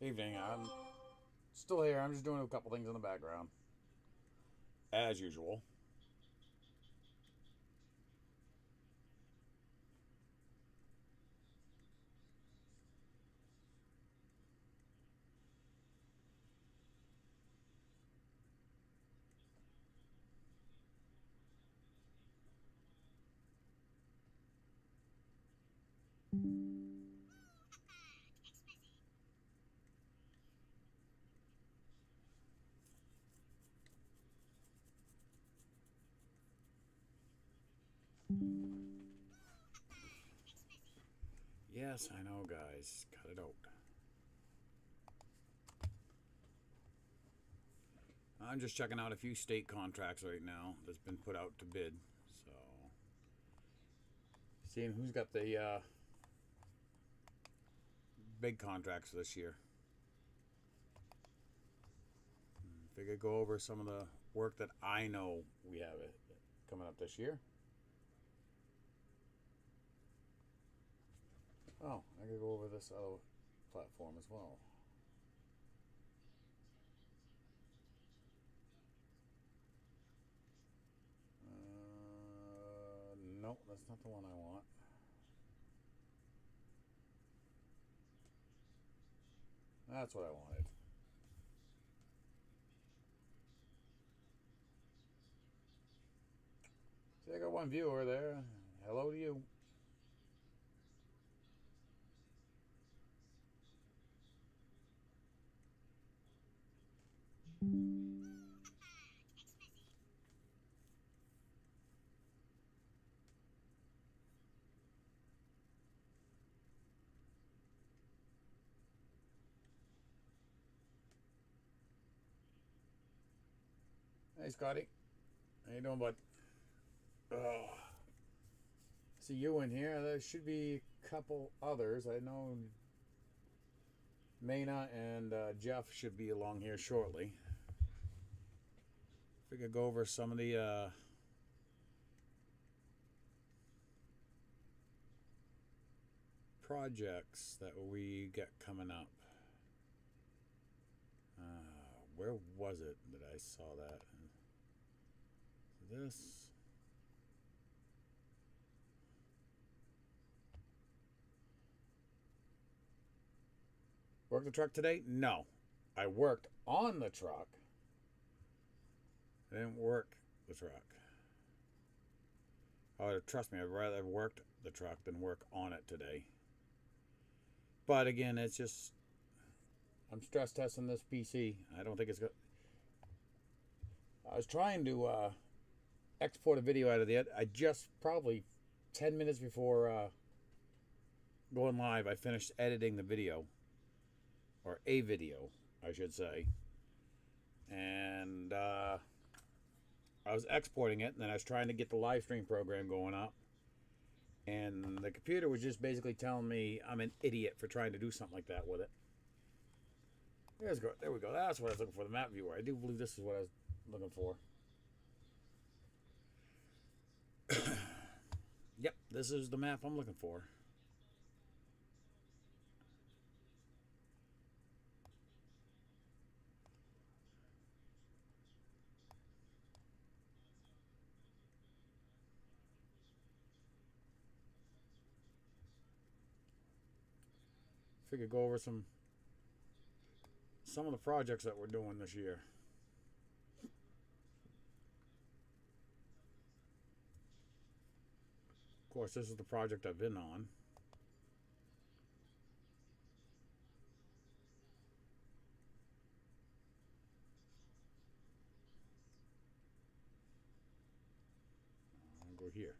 Evening. I'm still here. I'm just doing a couple things in the background, as usual. Yes, I know, guys. Cut it out. I'm just checking out a few state contracts right now that's been put out to bid. So, seeing who's got the big contracts this year. Figure go over some of the work that I know we have it coming up this year. Oh, I could go over this other platform as well. No, that's not the one I want. That's what I wanted. See, I got one viewer there. Hello to you. Hey, Scotty. How you doing, bud? Oh, see you in here. There should be a couple others. I know Mayna and Jeff should be along here shortly. If we could go over some of the projects that we got coming up. Where was it that I saw that? This. Work the truck today? No. I worked on the truck. I didn't work the truck. Oh, trust me, I'd rather have worked the truck than work on it today. But again, it's just I'm stress testing this PC. I don't think it's good. I was trying to export a video out of it. I just probably 10 minutes before going live, I finished editing the video, or a video, I should say. And I was exporting it, and then I was trying to get the live stream program going up. And the computer was just basically telling me I'm an idiot for trying to do something like that with it. There we go. That's what I was looking for, the map viewer. I do believe this is what I was looking for. Yep, this is the map I'm looking for. Figure go over some of the projects that we're doing this year. Of course, this is the project I've been on. I'll go here.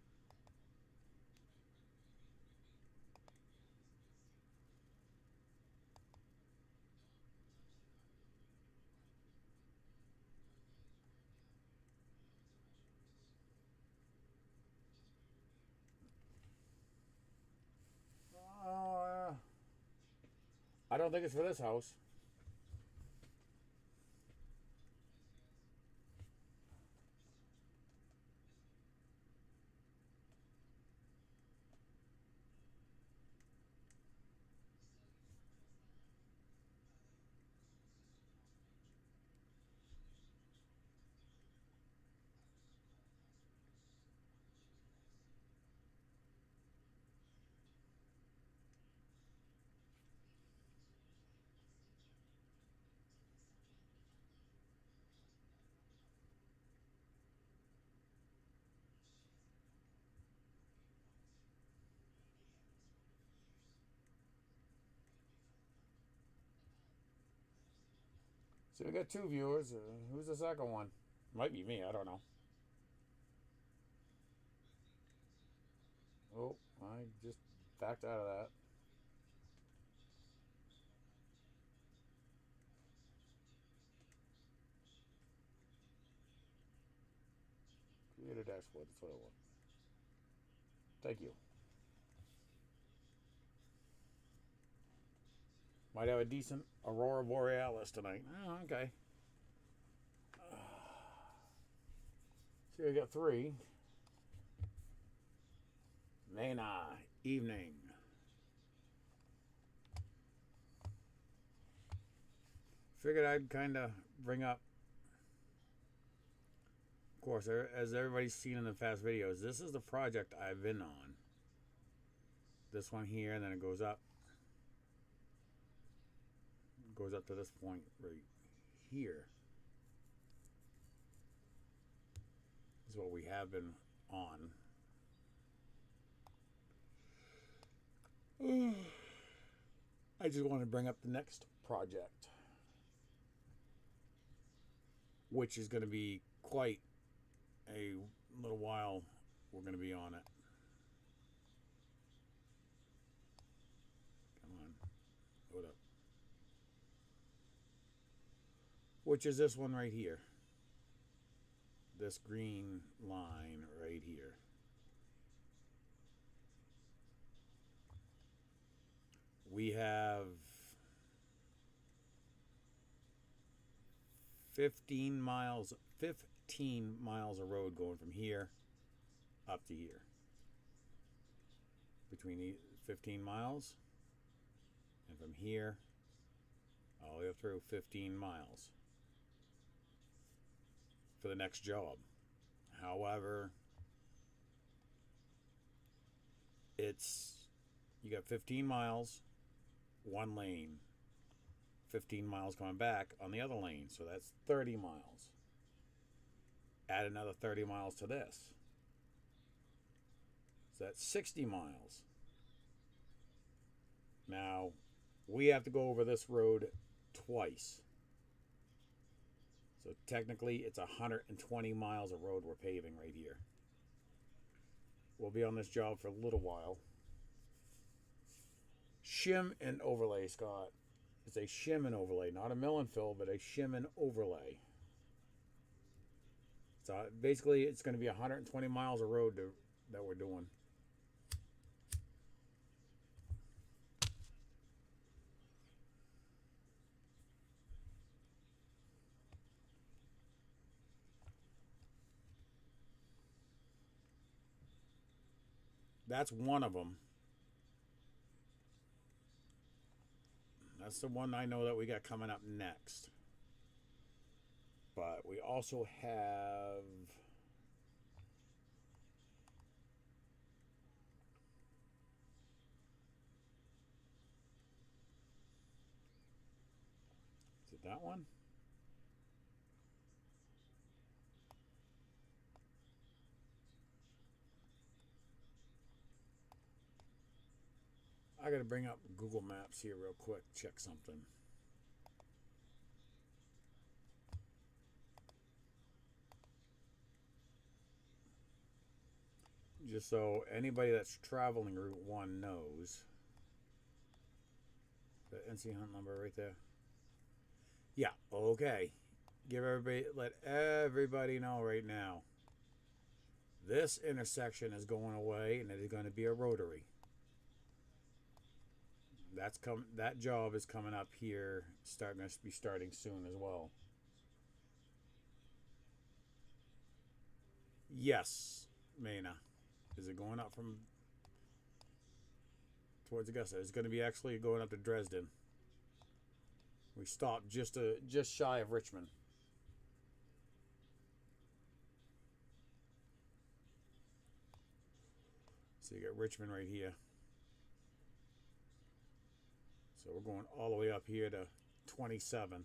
don't think it's for this house. So we got 2 viewers. Who's the second one? Might be me. I don't know. Oh, I just backed out of that. Create a dashboard. That's what I want. Thank you. Might have a decent Aurora Borealis tonight. Oh, okay. So we got 3. Mena, evening. Figured I'd kind of bring up, of course, as everybody's seen in the past videos, this is the project I've been on. This one here, and then it goes up. Goes up to this point right here. This is what we have been on. I just want to bring up the next project, which is going to be quite a little while. We're going to be on it. Come on, hold up. Which is this one right here. This green line right here. We have 15 miles of road going from here up to here. Between 15 miles and from here all the way up through 15 miles for the next job. However, you got 15 miles, one lane, 15 miles coming back on the other lane, so that's 30 miles. Add another 30 miles to this, so that's 60 miles. Now we have to go over this road twice, so technically it's 120 miles of road we're paving right here. We'll be on this job for a little while. Shim and overlay, Scott. It's a shim and overlay, not a mill and fill, but a shim and overlay. So basically it's going to be 120 miles of road that we're doing. That's one of them. That's the one I know that we got coming up next. But we also have is it that one? I gotta bring up Google Maps here real quick, check something. Just so anybody that's traveling Route 1 knows. The NC Hunt number right there. Yeah, okay. Let everybody know right now. This intersection is going away and it is going to be a rotary. That job is coming up here, starting soon as well. Yes, Mana. Is it going up from towards Augusta? It's going to be actually going up to Dresden. We stopped just shy of Richmond. So you got Richmond right here. So we're going all the way up here to 27.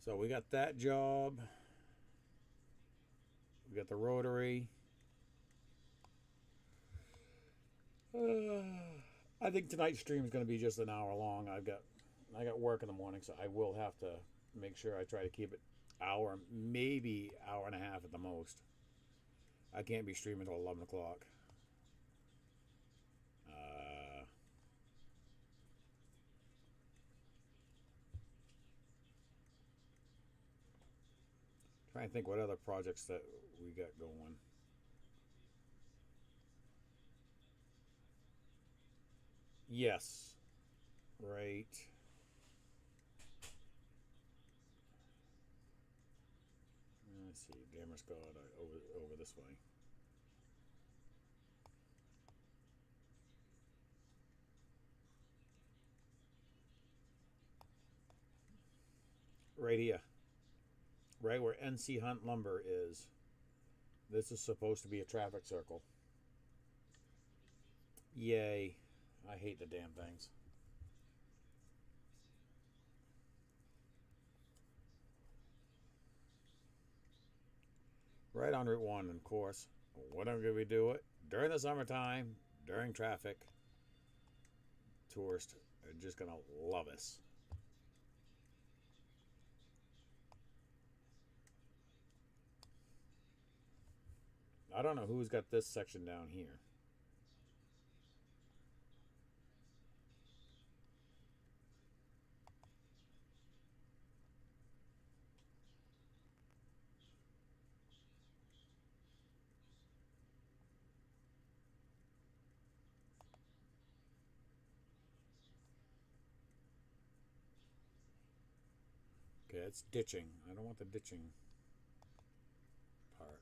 So we got that job. We got the rotary. I think tonight's stream is going to be just an hour long. I got work in the morning, so I will have to make sure I try to keep it hour, maybe hour and a half at the most. I can't be streaming until 11 o'clock. Trying to think what other projects that we got going. Yes. Right. Let's see. Damerscott over this way. Right here. Right where NC Hunt Lumber is. This is supposed to be a traffic circle. Yay. I hate the damn things. Right on Route 1, of course. When are we do it? During the summertime, during traffic. Tourists are just going to love us. I don't know who's got this section down here. Okay, it's ditching. I don't want the ditching part.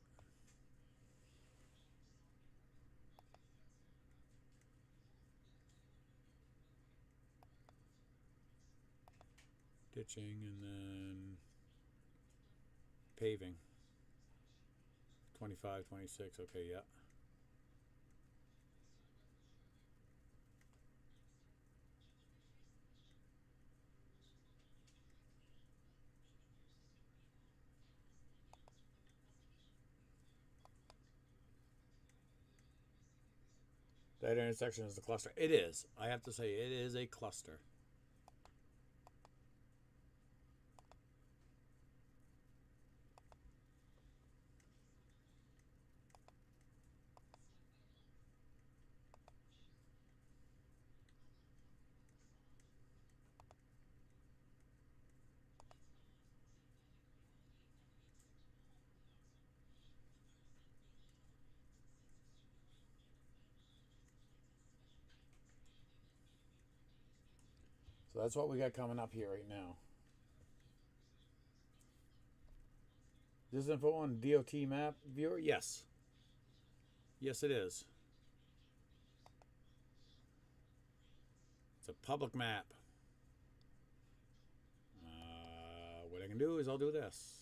Ditching and then paving. 25, 26. Okay, yeah. That intersection is the cluster. It is. I have to say, it is a cluster. So that's what we got coming up here right now. This info on DOT map viewer? Yes. Yes, it is. It's a public map. What I can do is I'll do this.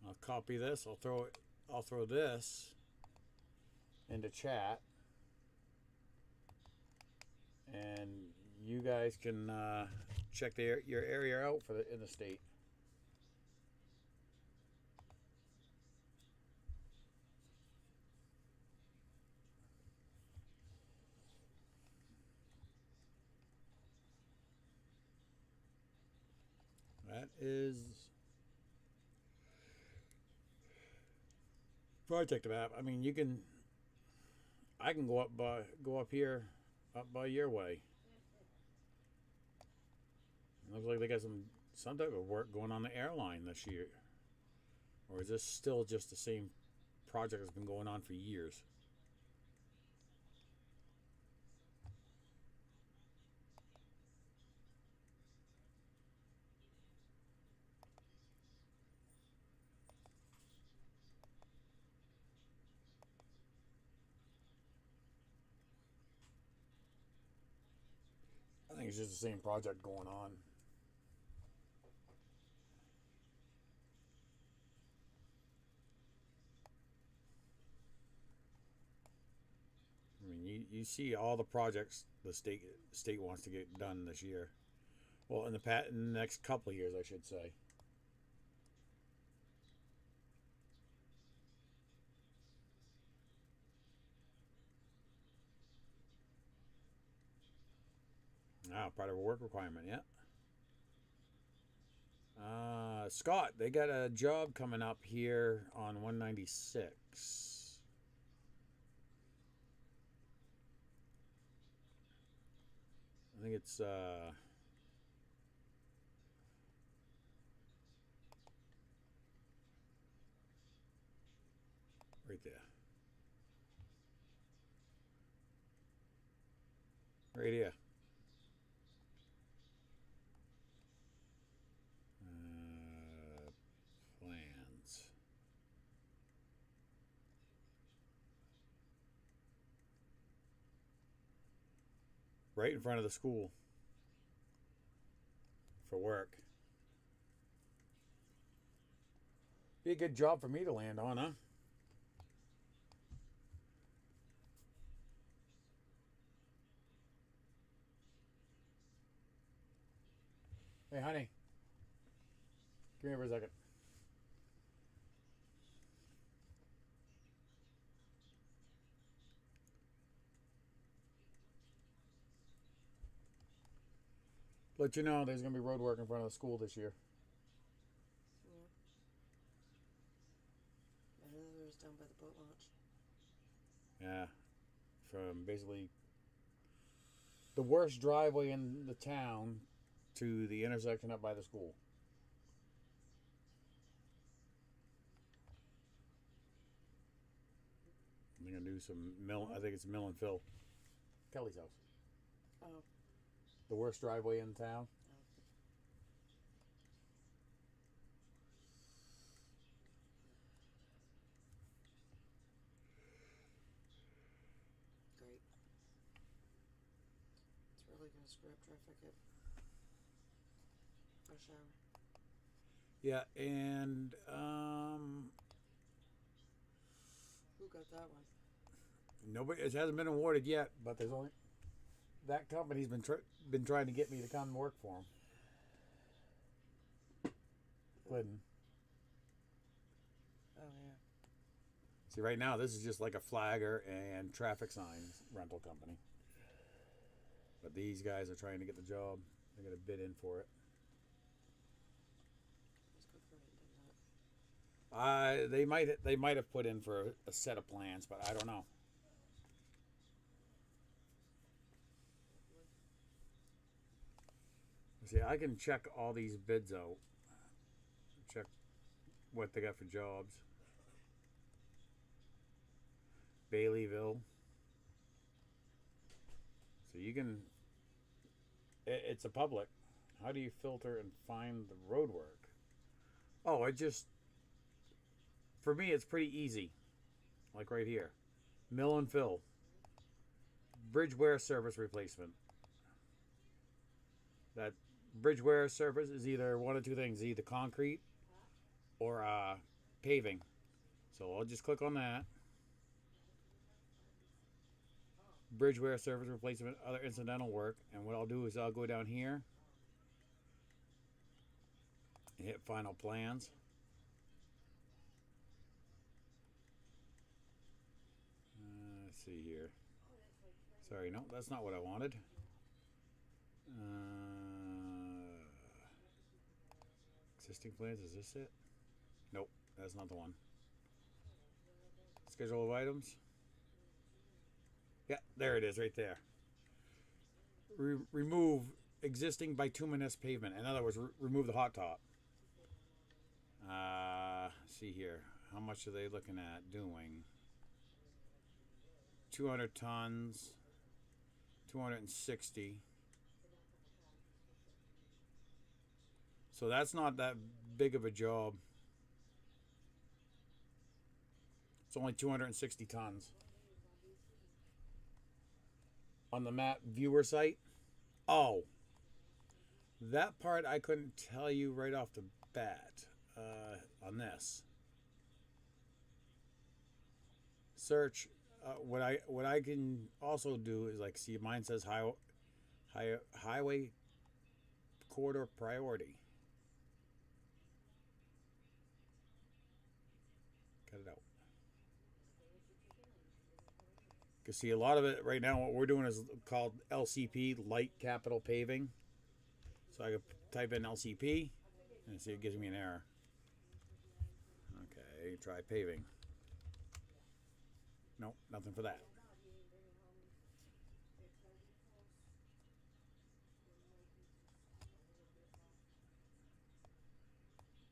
I'll copy this. I'll throw this into chat, and you guys can check your area out in the state. is project map. I mean, I can go up here, up by your way. Looks like they got some type of work going on the airline this year, or is this still just the same project that's been going on for years? I think it's just the same project going on. I mean, you see all the projects the state wants to get done this year. Well, in the next couple of years, I should say. Ah, part of a work requirement, yeah. Scott, they got a job coming up here on 196. I think it's right there. Right here. Plans. Right in front of the school for work. Be a good job for me to land on, huh? Hey, honey. Come here for a second. Let you know there's going to be road work in front of the school this year. Yeah. I know that it was down by the boat launch. Yeah. From basically the worst driveway in the town to the intersection up by the school. I'm going to do some mill. I think it's Mill and Phil. Kelly's house. Oh. The worst driveway in town. Great. It's really gonna screw up traffic at rush hour. Yeah, and Who got that one? nobody. It hasn't been awarded yet, but there's only that company's been trying to get me to come and work for them. Glidden. Oh yeah. See, right now this is just like a flagger and traffic signs rental company. But these guys are trying to get the job. They're gonna bid in for it. It's good for him, They might have put in for a set of plans, but I don't know. See, I can check all these bids out. Check what they got for jobs. Baileyville. So you can. It's a public. How do you filter and find the road work? Oh, for me, it's pretty easy. Like right here. Mill and fill. Bridge wear surface replacement. That bridge wear surface is either one of two things, either concrete or paving. So I'll just click on that. Bridge wear surface replacement, other incidental work, and what I'll do is I'll go down here and hit final plans. Let's see here. Sorry, no, that's not what I wanted. Existing plans, is this it? Nope, that's not the one. Schedule of items. Yeah, there it is, right there. Remove existing bituminous pavement. In other words, remove the hot top. See here. How much are they looking at doing? 200 tons. 260. So that's not that big of a job. It's only 260 tons. On the map viewer site. Oh, that part I couldn't tell you right off the bat on this. Search. What I can also do is like see mine says highway corridor priority. Cut it out. You can see a lot of it right now. What we're doing is called LCP, light capital paving. So I can type in LCP and see it gives me an error. Okay, try paving. Nope, nothing for that.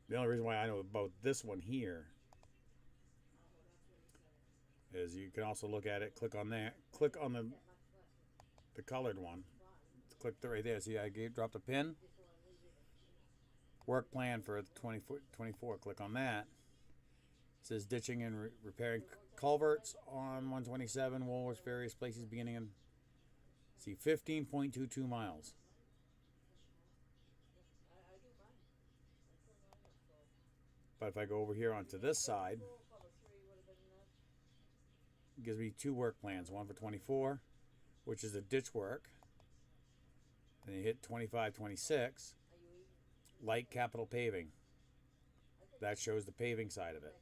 The only reason why I know about this one here is you can also look at it, click on that, click on the colored one. Click right there. See, I dropped a pin. Work plan for 24. Click on that. It says ditching and repairing culverts on 127 Woolworths, various places beginning in. See, 15.22 miles. But if I go over here onto this side, it gives me two work plans. One for 24, which is the ditch work. Then you hit 25, 26, light capital paving. That shows the paving side of it.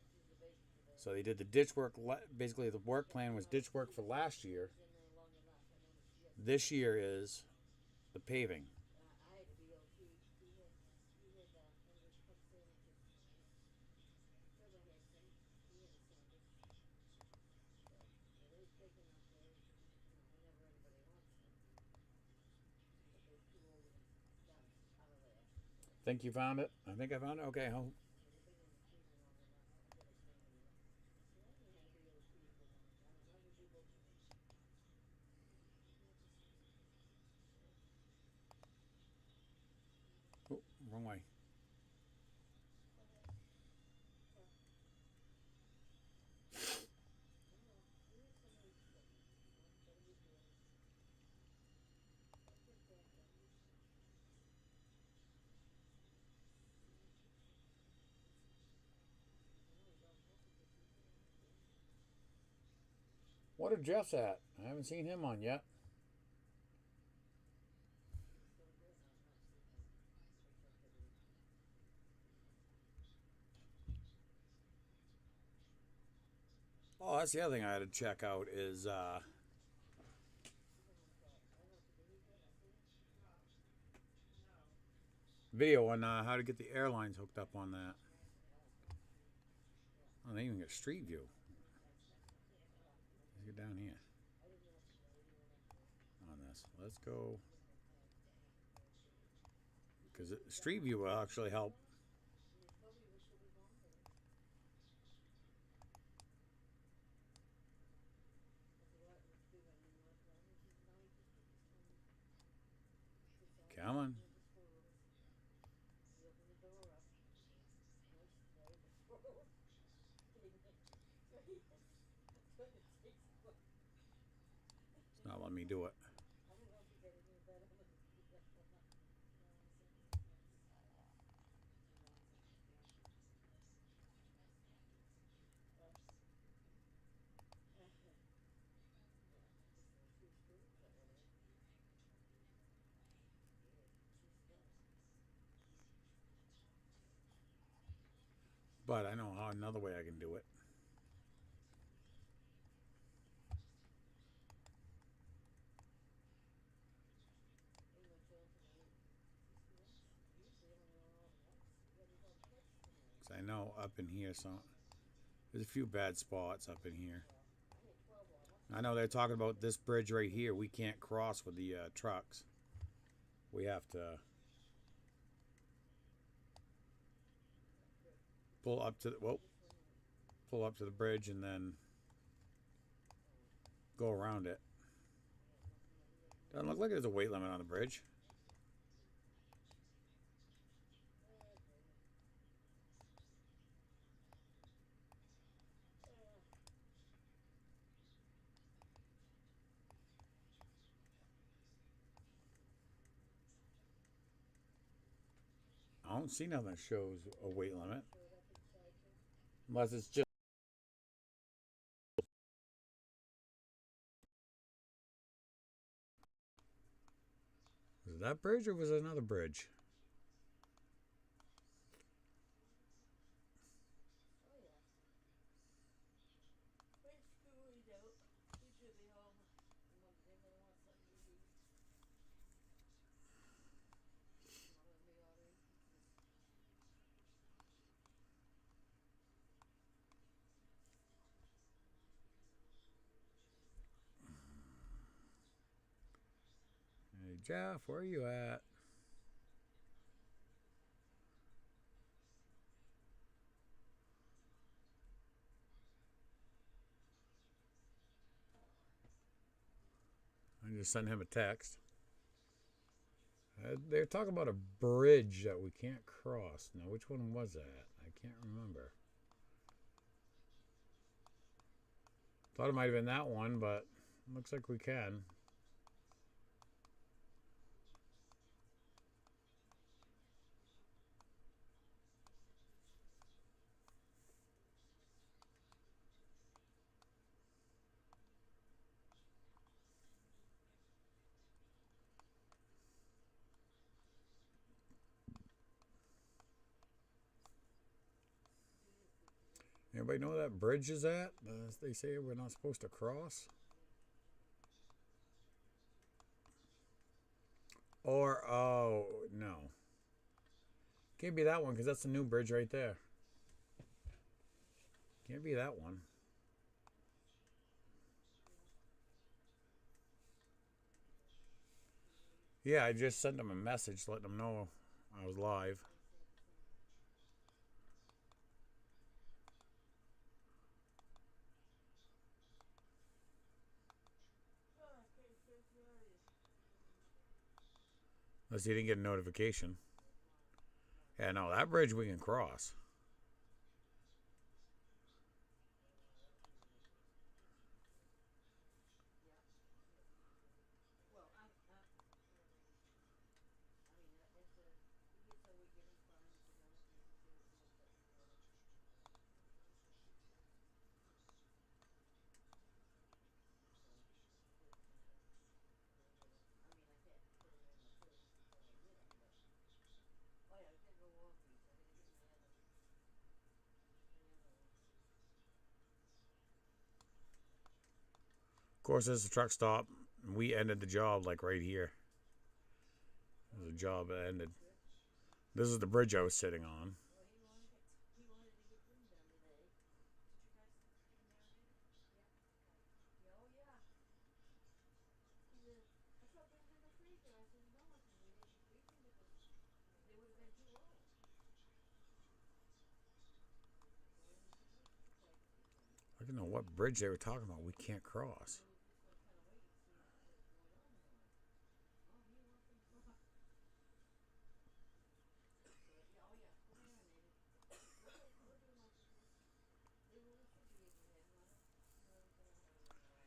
So they did the ditch work. Basically, the work plan was ditch work for last year. This year is the paving. Think you found it? I think I found it. Okay. Oh, wrong way. What are Jeff's at? I haven't seen him on yet. Oh, that's the other thing I had to check out is video on how to get the airlines hooked up on that. Oh, they even get Street View. Let's get down here on this. Let's go. Because Street View will actually help. Come on. It's not letting me do it. But I know how another way I can do it. I know up in here, so there's a few bad spots up in here. I know they're talking about this bridge right here. We can't cross with the trucks. We have to pull up to the, whoa, pull up to the bridge and then go around it. Doesn't look like there's a weight limit on the bridge. I don't see nothing that shows a weight limit. Unless it's just. Was it that bridge or was it another bridge? Hey, Jeff, where are you at? I just sent him a text. They're talking about a bridge that we can't cross. Now, which one was that? I can't remember. Thought it might have been that one, but looks like we can. Anybody know where that bridge is at? They say we're not supposed to cross. Or, oh, no. Can't be that one because that's the new bridge right there. Can't be that one. Yeah, I just sent them a message letting them know I was live. Unless you didn't get a notification. Yeah, no, that bridge we can cross. Of course, there's a truck stop. We ended the job like right here. There's a job that ended. This is the bridge I was sitting on. I don't know what bridge they were talking about. We can't cross.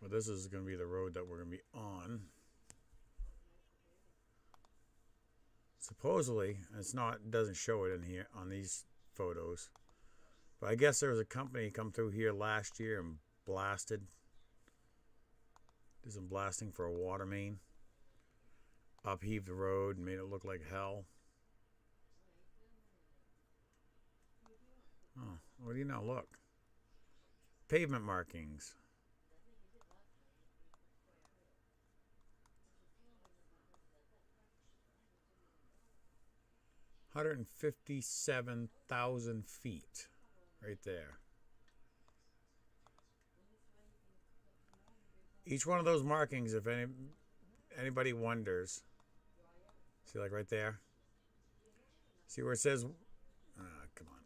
Well, this is going to be the road that we're going to be on. Supposedly, it's not. It doesn't show it in here on these photos. But I guess there was a company come through here last year and blasted. Did some blasting for a water main. Upheaved the road and made it look like hell. Oh, what do you know? Look. Pavement markings. 157,000 feet. Right there. Each one of those markings, if anybody wonders, see, like right there, see where it says, come on.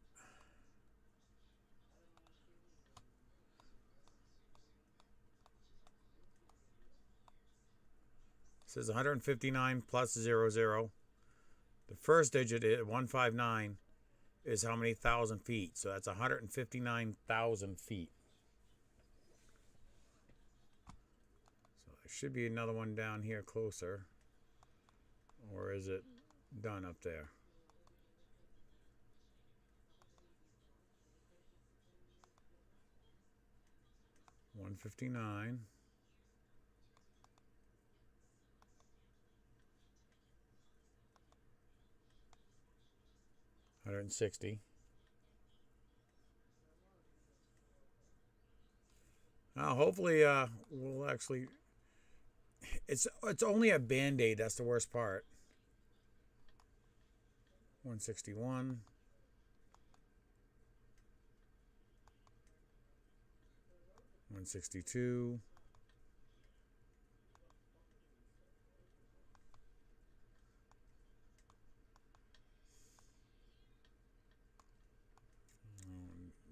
It says 159 plus 00. The first digit, 159, is how many thousand feet. So that's 159,000 feet. So there should be another one down here closer. Or is it done up there? $159. $160. Now, hopefully, we'll actually. It's only a band-aid. That's the worst part. 161. $162.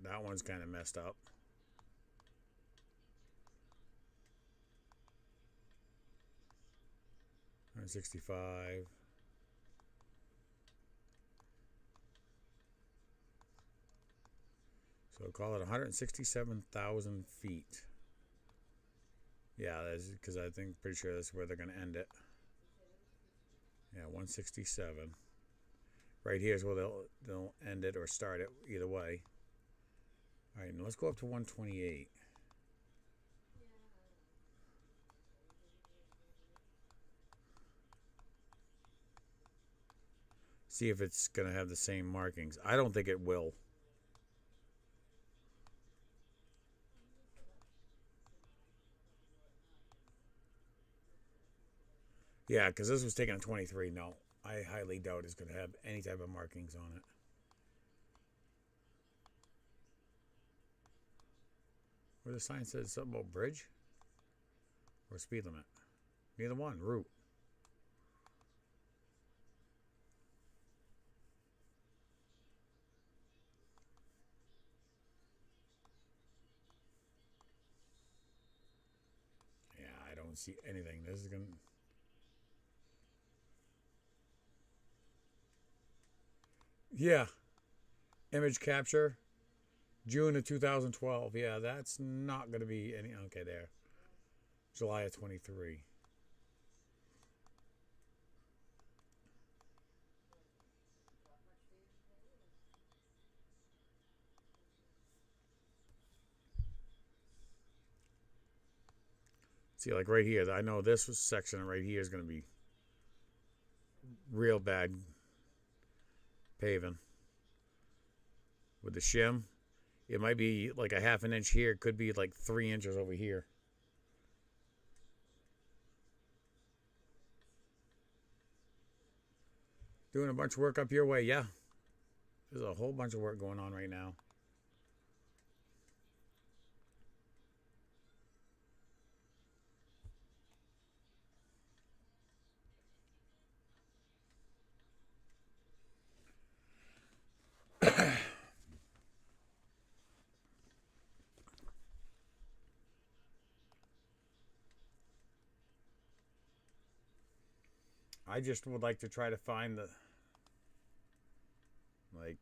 That one's kind of messed up. $165. So call it 167,000 feet. Yeah, that's because I think pretty sure that's where they're going to end it. Yeah, 167. Right here is where they'll end it or start it, either way. All right, now let's go up to 128. See if it's going to have the same markings. I don't think it will. Yeah, because this was taken at 23. No, I highly doubt it's going to have any type of markings on it. Where the sign says something about bridge or speed limit. Neither one. Route. Yeah, I don't see anything. This is going to... Yeah. Image capture. June of 2012. Yeah, that's not going to be any... Okay, there. July of 23. See, like right here, I know this section right here is going to be real bad paving. With the shim, it might be like a half an inch here. It could be like 3 inches over here. Doing a bunch of work up your way, yeah. There's a whole bunch of work going on right now. I just would like to try to find the, like,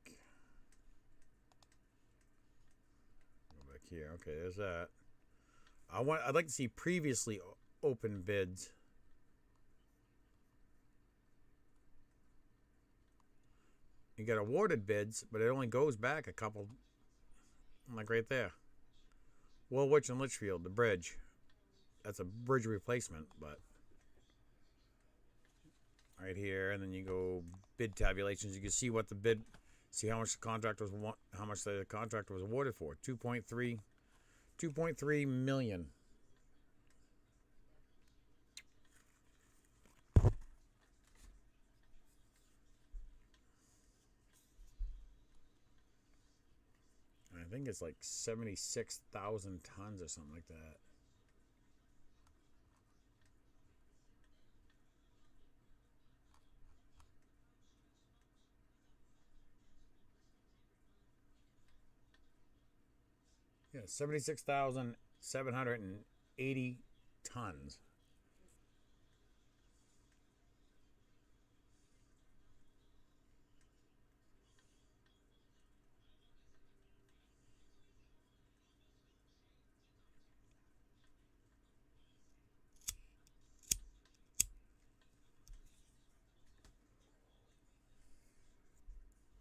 go back here. Okay, there's that. I'd like to see previously open bids. You got awarded bids, but it only goes back a couple, like right there. Woolwich and Litchfield, the bridge. That's a bridge replacement, but right here, and then you go bid tabulations. You can see what the bid, see how much the contract was, how much the contract was awarded for. 2.3 million. think it's like 76,000 tons or something like that. Yeah, 76,780 tons.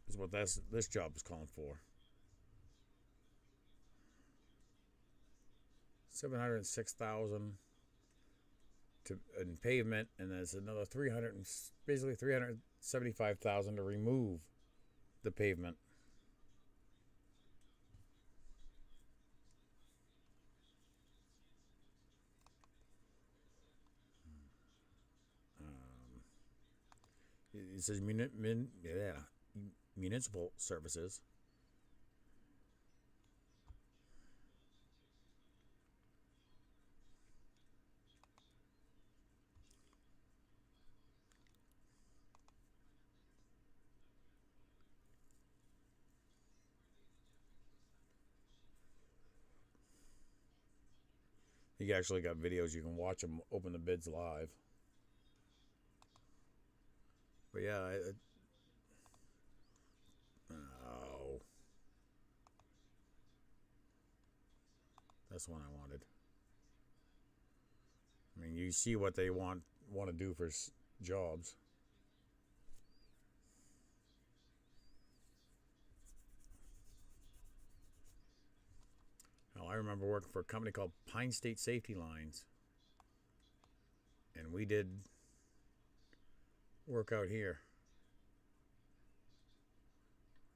Is what this job is calling for. 706,000 to in pavement, and there's another 300, basically 375,000 to remove the pavement. It says municipal services. You actually got videos, you can watch them open the bids live. But yeah, oh, that's the one I wanted. I mean, you see what they want to do for jobs. Now, I remember working for a company called Pine State Safety Lines, and we did work out here.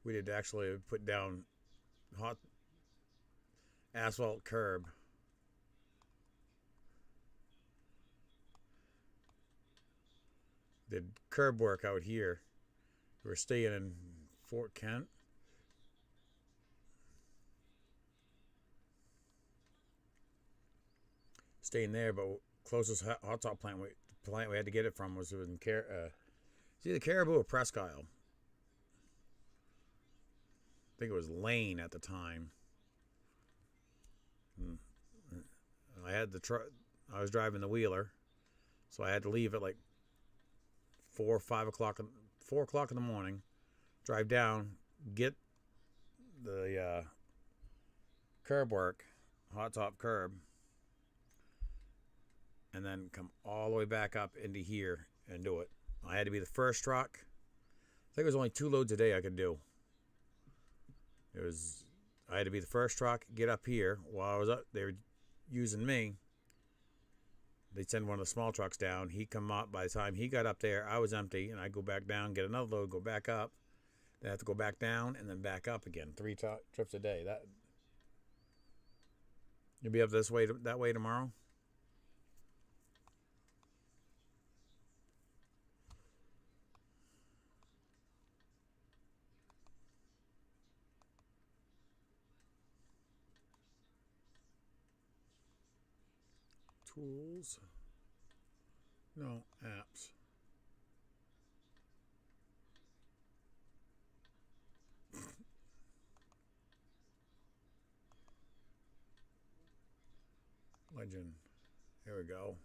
We did actually put down hot asphalt curb. Did curb work out here. We were staying in Fort Kent. Staying there, but closest hot top plant we had to get it from was in it's either Caribou or Presque Isle. I think it was Lane at the time. I had the truck. I was driving the wheeler, so I had to leave at like 4 o'clock in the morning. Drive down, get the curb work, hot top curb, and then come all the way back up into here and do it. I had to be the first truck. I think it was only 2 loads a day I could do. I had to be the first truck, get up here. While I was up, they were using me. They'd send one of the small trucks down. He'd come up. By the time he got up there, I was empty, and I'd go back down, get another load, go back up. Then I have to go back down and then back up again. 3 trips a day. You'll be up that way tomorrow? Tools. No, apps. Legend. Here we go.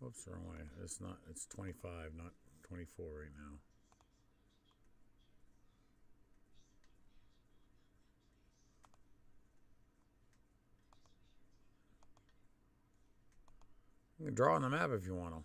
Whoops, wrong way. It's 25, not 24 right now. You can draw on the map if you want to.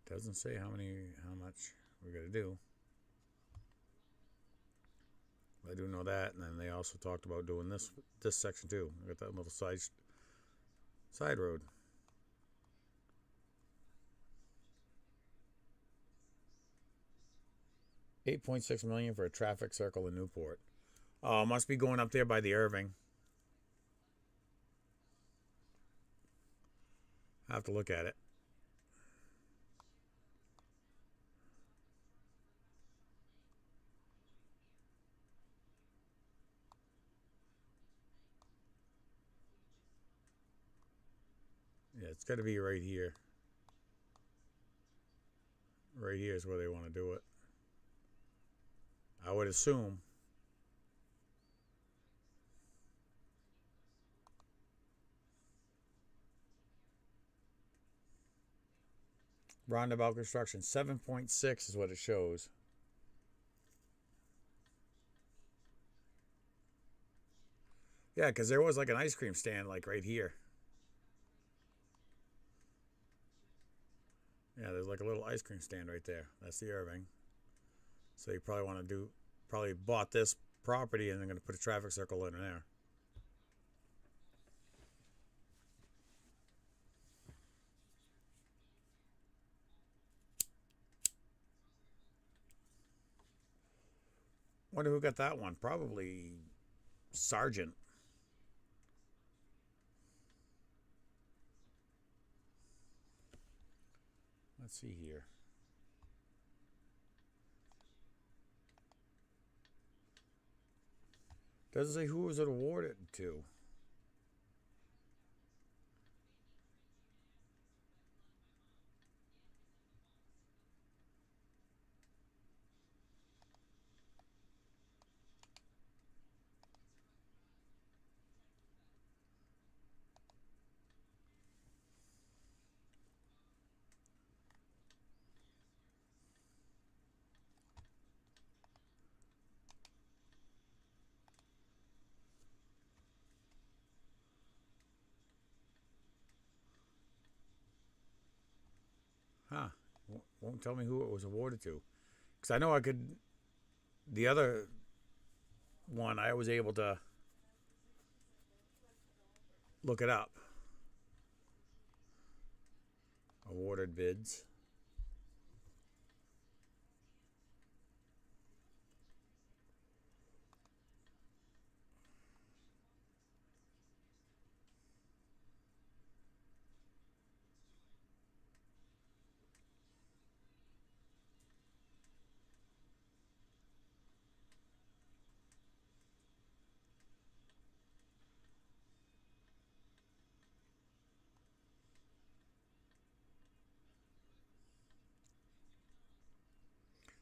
Doesn't say how much we're gonna do. I do know that, and then they also talked about doing this section too. I got that little side road. $8.6 million for a traffic circle in Newport. Oh, must be going up there by the Irving. I have to look at it. Yeah, it's got to be right here. Right here is where they want to do it. I would assume. Roundabout construction, 7.6 is what it shows. Yeah, because there was like an ice cream stand like right here. Yeah, there's like a little ice cream stand right there. That's the Irving. So you probably want to do, probably bought this property and they're going to put a traffic circle in there. Wonder who got that one? Probably Sargent. Let's see here. Doesn't say who was it awarded to. Huh. Won't tell me who it was awarded to. Because I know I could. The other one, I was able to look it up. Awarded bids.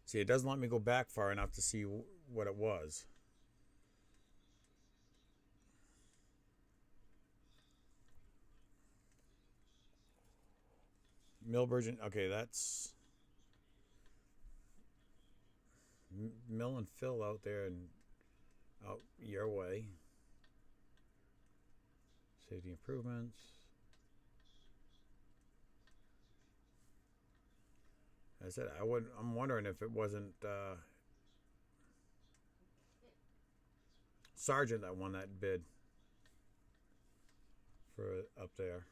See, it doesn't let me go back far enough to see what it was. Millbridge, okay, that's Mill and Phil out there and out your way. Safety improvements. I said I'm wondering if it wasn't Sargent that won that bid for up there.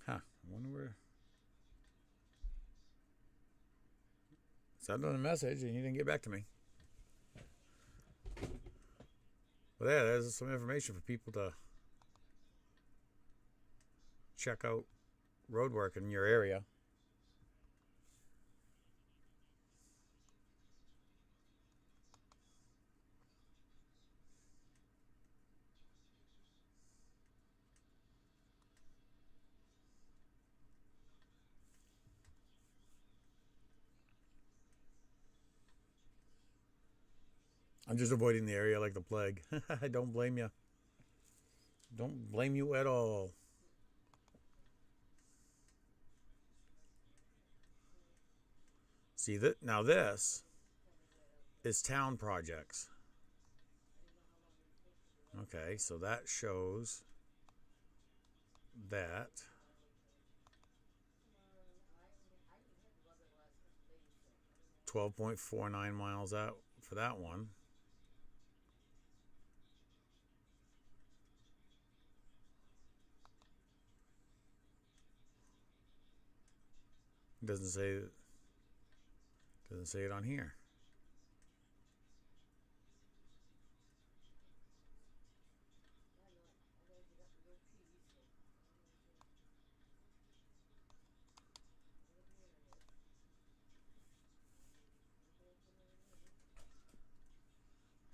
Huh. I wonder where. Sent him a message and he didn't get back to me. But yeah, there's some information for people to check out road work in your area. I'm just avoiding the area like the plague. I don't blame you. Don't blame you at all. See that now this is town projects. Okay, so that shows that 12.49 miles out for that one. Doesn't say it on here.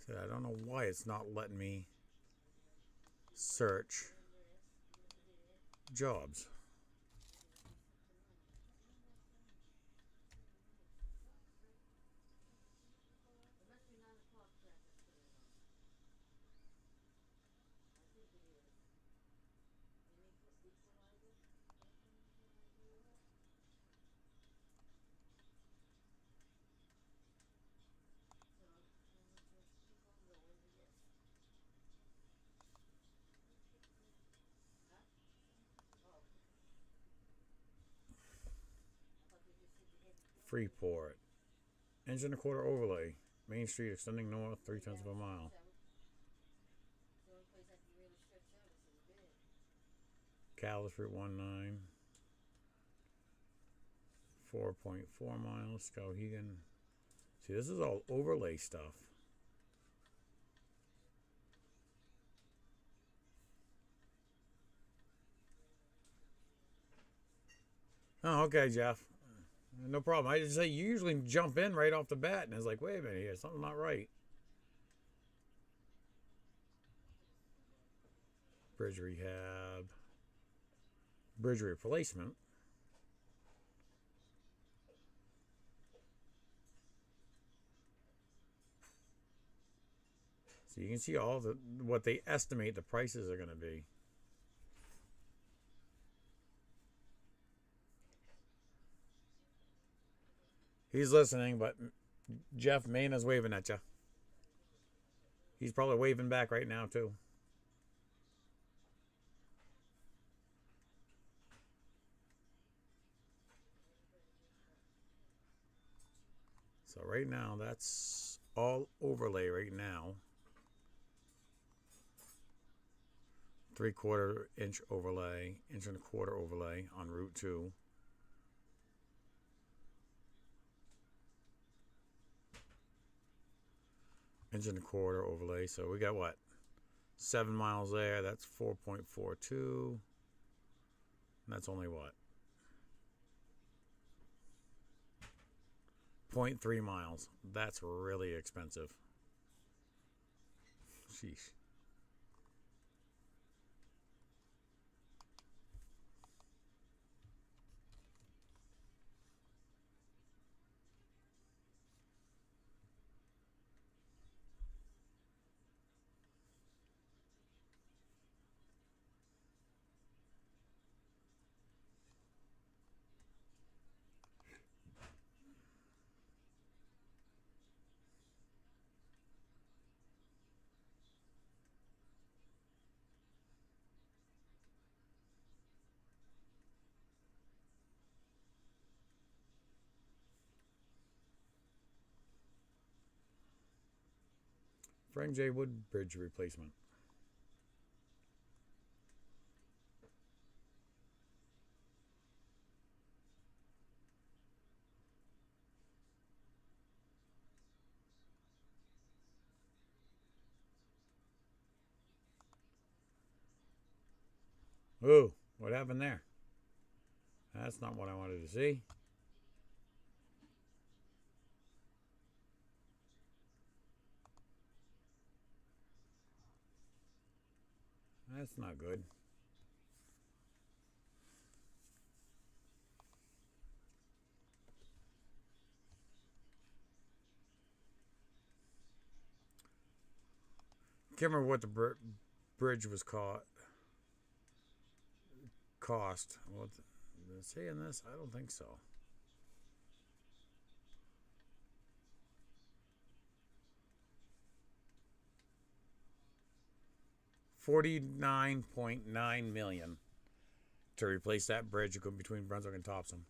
So I don't know why it's not letting me search jobs. Freeport. Inch and a quarter overlay. Main Street extending north 3/10 of a mile. Callis Route 19. 4.4 miles. Skowhegan. See, this is all overlay stuff. Oh, okay, Jeff. No problem. I just say you usually jump in right off the bat, and it's like, wait a minute here, something's not right. Bridge rehab. Bridge replacement. So you can see all the what they estimate the prices are going to be. He's listening, but Jeff Main is waving at you. He's probably waving back right now too. So right now, that's all overlay right now. 3/4 inch overlay, inch and a quarter overlay on Route 2. Inch and a quarter overlay. So we got what? 7 miles there. That's 4.42. And that's only what? 0.3 miles. That's really expensive. Sheesh. Frank J. Wood Bridge replacement. Ooh, what happened there? That's not what I wanted to see. That's not good. Can't remember what the bridge was cost. Well, did it say in this? I don't think so. $49.9 million to replace that bridge between Brunswick and Topsom.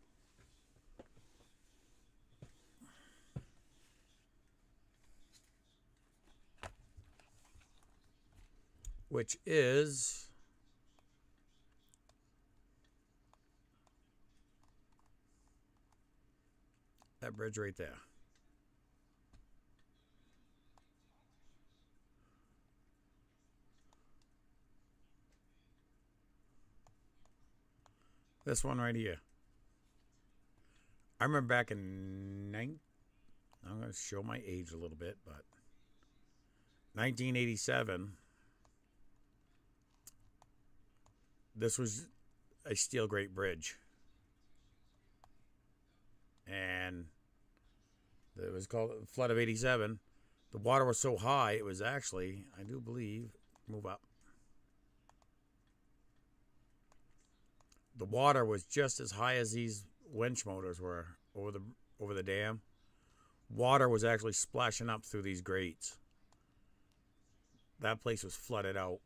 Which is that bridge right there. This one right here. I remember back in I'm going to show my age a little bit, but 1987, this was a steel grate bridge. And it was called Flood of 87. The water was so high, it was actually, I do believe, move up. The water was just as high as these winch motors were over the dam. Water was actually splashing up through these grates. That place was flooded out.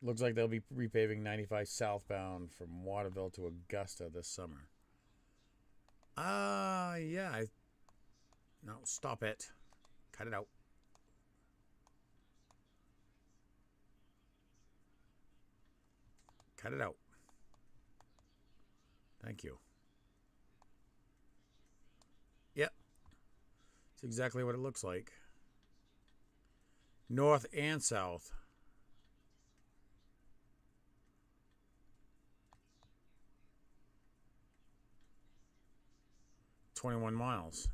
Looks like they'll be repaving 95 southbound from Waterville to Augusta this summer. Yeah. No, stop it. Cut it out. Cut it out. Thank you. Yep. It's exactly what it looks like. North and south. $21 miles.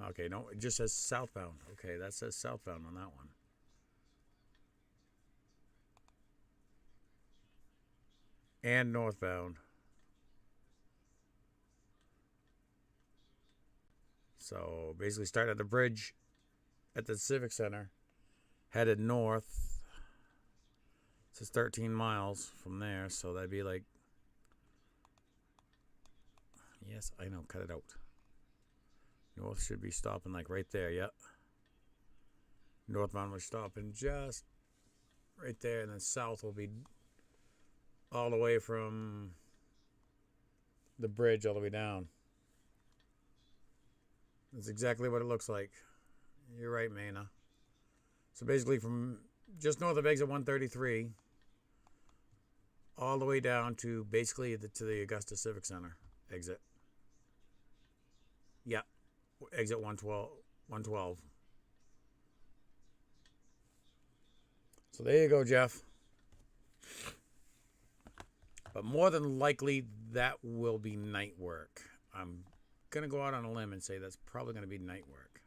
Okay, no, it just says southbound. Okay, that says southbound on that one. And northbound. So basically start at the bridge at the Civic Center, headed north. It says 13 miles from there, so that'd be like, yes, I know, cut it out. North should be stopping like right there, yep. Northbound will stopping just right there, and then south will be all the way from the bridge all the way down. That's exactly what it looks like. You're right, Mana. So basically from just north of exit 133 all the way down to basically to the Augusta Civic Center exit. Yeah, exit 112. So there you go, Jeff. But more than likely, that will be night work. I'm going to go out on a limb and say that's probably going to be night work.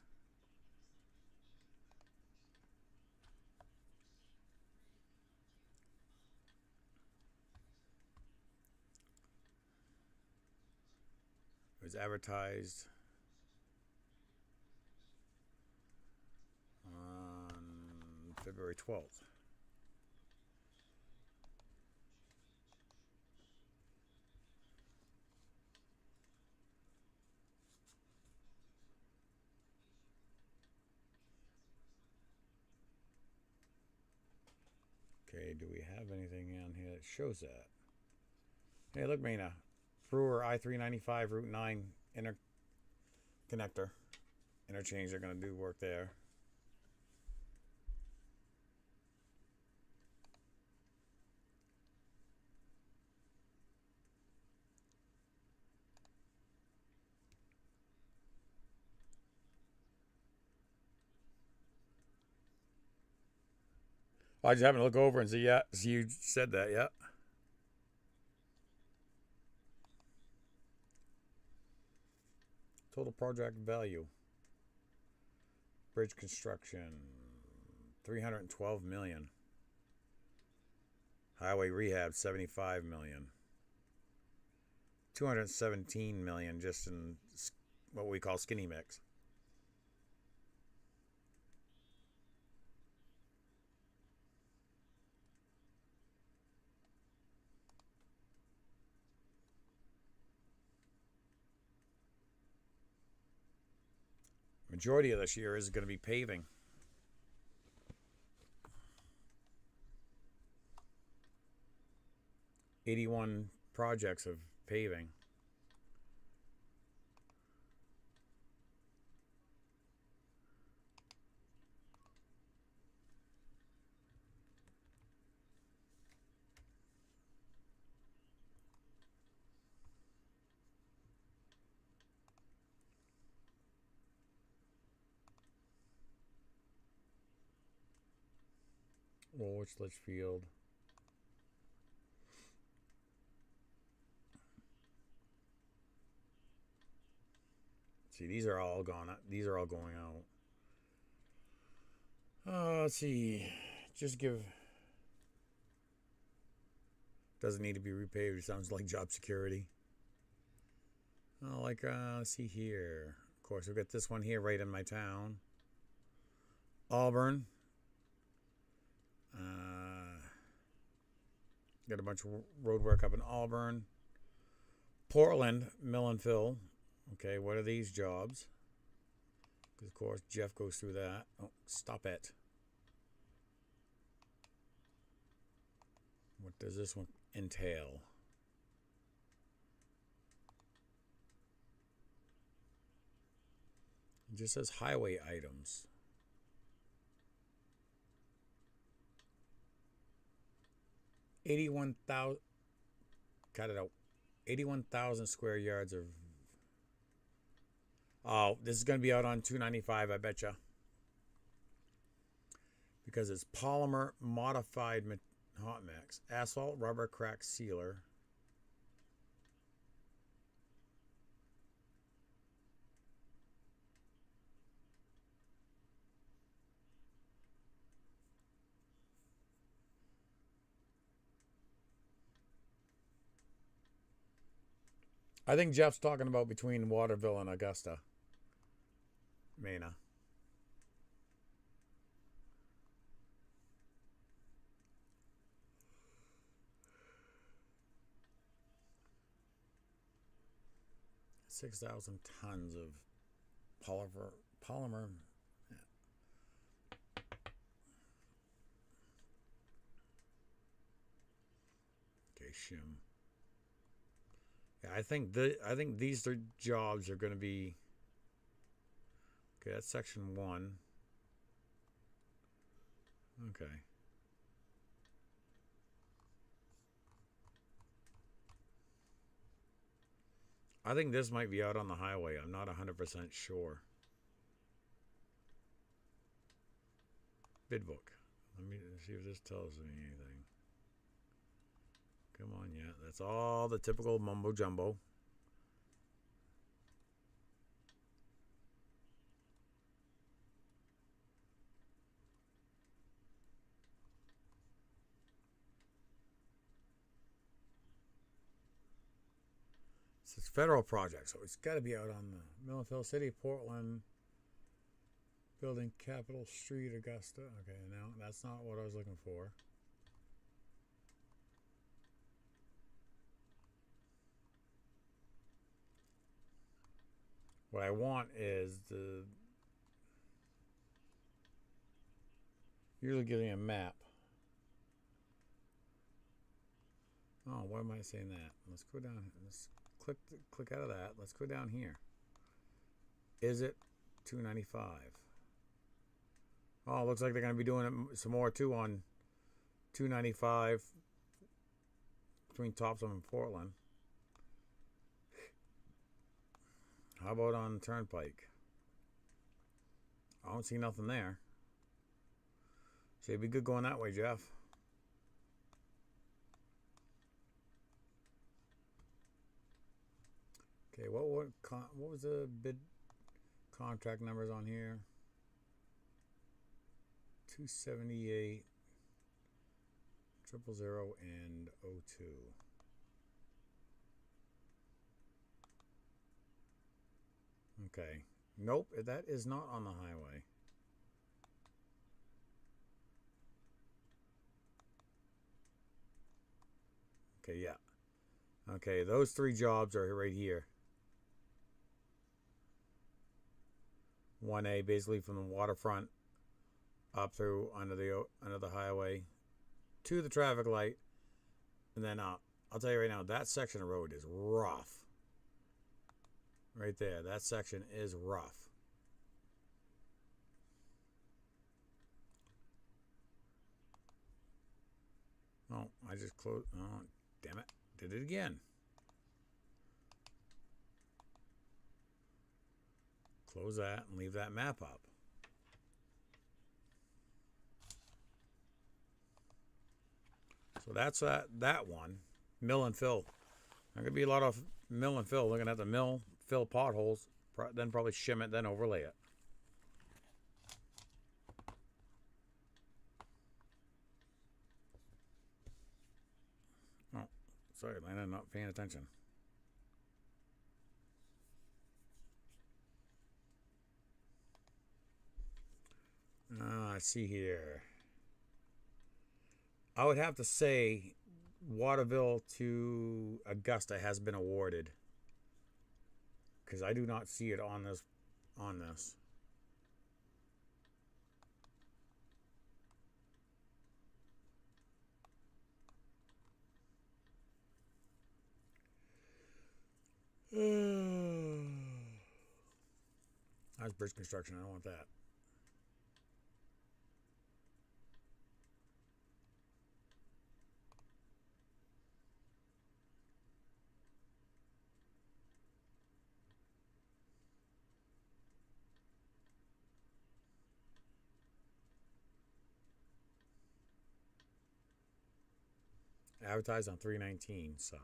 It was advertised on February 12th. Okay, do we have anything on here that shows that? Hey, look, Mina. Brewer I-395 Route 9 connector. Interchange, they're going to do work there. I just happened to look over and see, yeah, see you said that, yeah. Total project value. Bridge construction, 312 million. Highway rehab, 75 million. 217 million just in what we call skinny mix. Majority of this year is going to be paving. $81 projects of paving. Woolwich, Litchfield. See, these are all gone. These are all going out. Let's see. Just give. Doesn't need to be repaved. It sounds like job security. Oh, like, let's see here. Of course, we've got this one here right in my town. Auburn. Got a bunch of road work up in Auburn. Portland, mill and fill. Okay, what are these jobs? Because, of course, Jeff goes through that. Oh, stop it. What does this one entail? It just says highway items. Cut it out. 81,000 square yards of. Oh, this is going to be out on 295, I betcha. Because it's polymer modified hot mix. Asphalt, rubber, crack sealer. I think Jeff's talking about between Waterville and Augusta. Mena. $6,000 tons of polymer. Okay, shim. Yeah, I think these three jobs are going to be. Okay, that's section 1. Okay. I think this might be out on the highway. I'm not 100% sure. Bid book. Let me see if this tells me anything. Come on, yeah. That's all the typical mumbo jumbo. It's federal project, so it's got to be out on the Millville City, Portland, building Capitol Street, Augusta. Okay, no, that's not what I was looking for. What I want is the. Usually gives me a map. Oh, why am I saying that? Let's go down. Let's click out of that. Let's go down here. Is it 295? Oh, looks like they're going to be doing some more too on 295 between Topsom and Portland. How about on Turnpike? I don't see nothing there. So you'd be good going that way, Jeff. Okay, what was the bid contract numbers on here? 278, 000, and 02. Okay. Nope, that is not on the highway. Okay, yeah. Okay, those 3 jobs are right here. 1A, basically from the waterfront up through under the highway to the traffic light, and then up. I'll tell you right now, that section of road is rough. Right there, that section is rough. Oh, I just closed. Oh, damn it. Did it again. Close that and leave that map up. So that's that one. Mill and fill. There's going to be a lot of mill and fill. They're going to have to fill potholes, then probably shim it, then overlay it. Oh, sorry, Lana, I'm not paying attention. I see here. I would have to say Waterville to Augusta has been awarded, because I do not see it on this. That's bridge construction. I don't want that. Advertised on 3/19, so.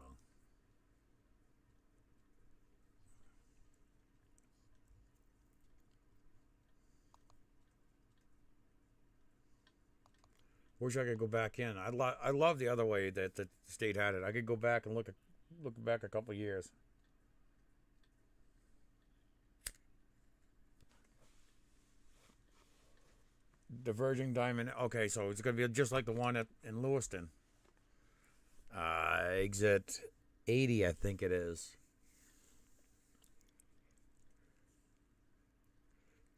Wish I could go back in. I love the other way that the state had it. I could go back and look back a couple of years. Diverging diamond. Okay, so it's going to be just like the one in Lewiston. Exit 80, I think it is.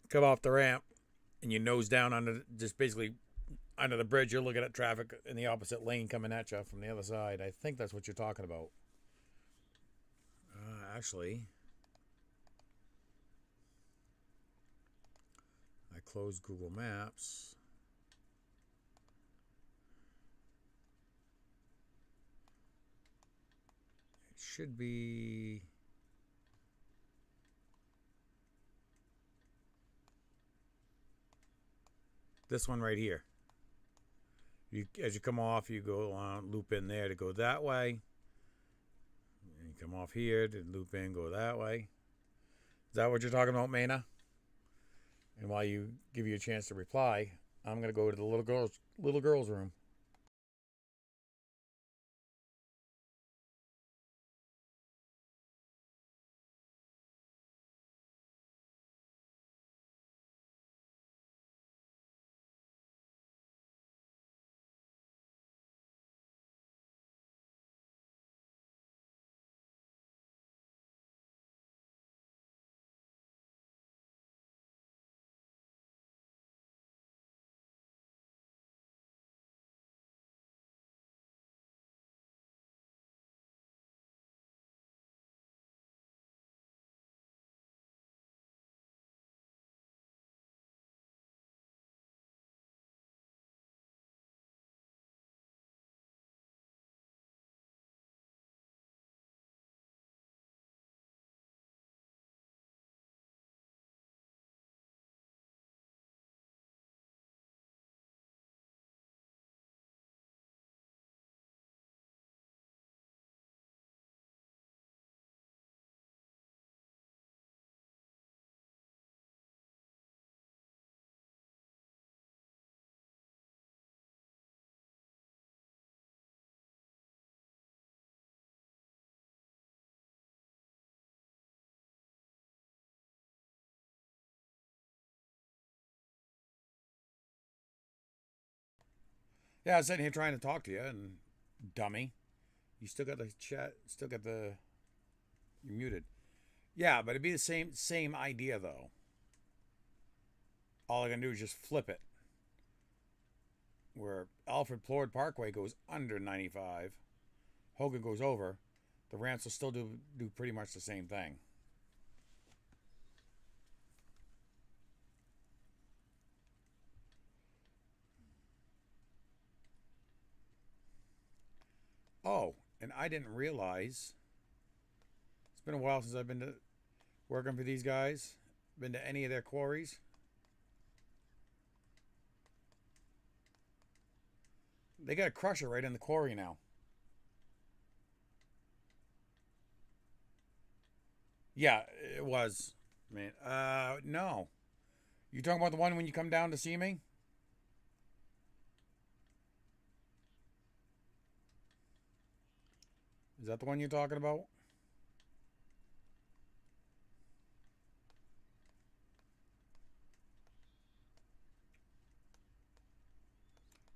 Come off the ramp, and you nose down under, just basically under the bridge. You're looking at traffic in the opposite lane coming at you from the other side. I think that's what you're talking about. Actually, I closed Google Maps. It should be. This one right here. As you come off, you go on, loop in there to go that way. And you come off here to loop in, go that way. Is that what you're talking about, Maina? And while you give you a chance to reply, I'm going to go to the little girl's room. Yeah, I was sitting here trying to talk to you, and dummy, you still got the chat, still got the, you're muted. Yeah, but it'd be the same idea though. All I can do is just flip it. Where Alfred Plord Parkway goes under 95, Hogan goes over, the ramps will still do pretty much the same thing. Oh, and I didn't realize, it's been a while since I've been to working for these guys, been to any of their quarries. They got a crusher right in the quarry now. Yeah, it was. Man, no. You talking about the one when you come down to see me? Is that the one you're talking about?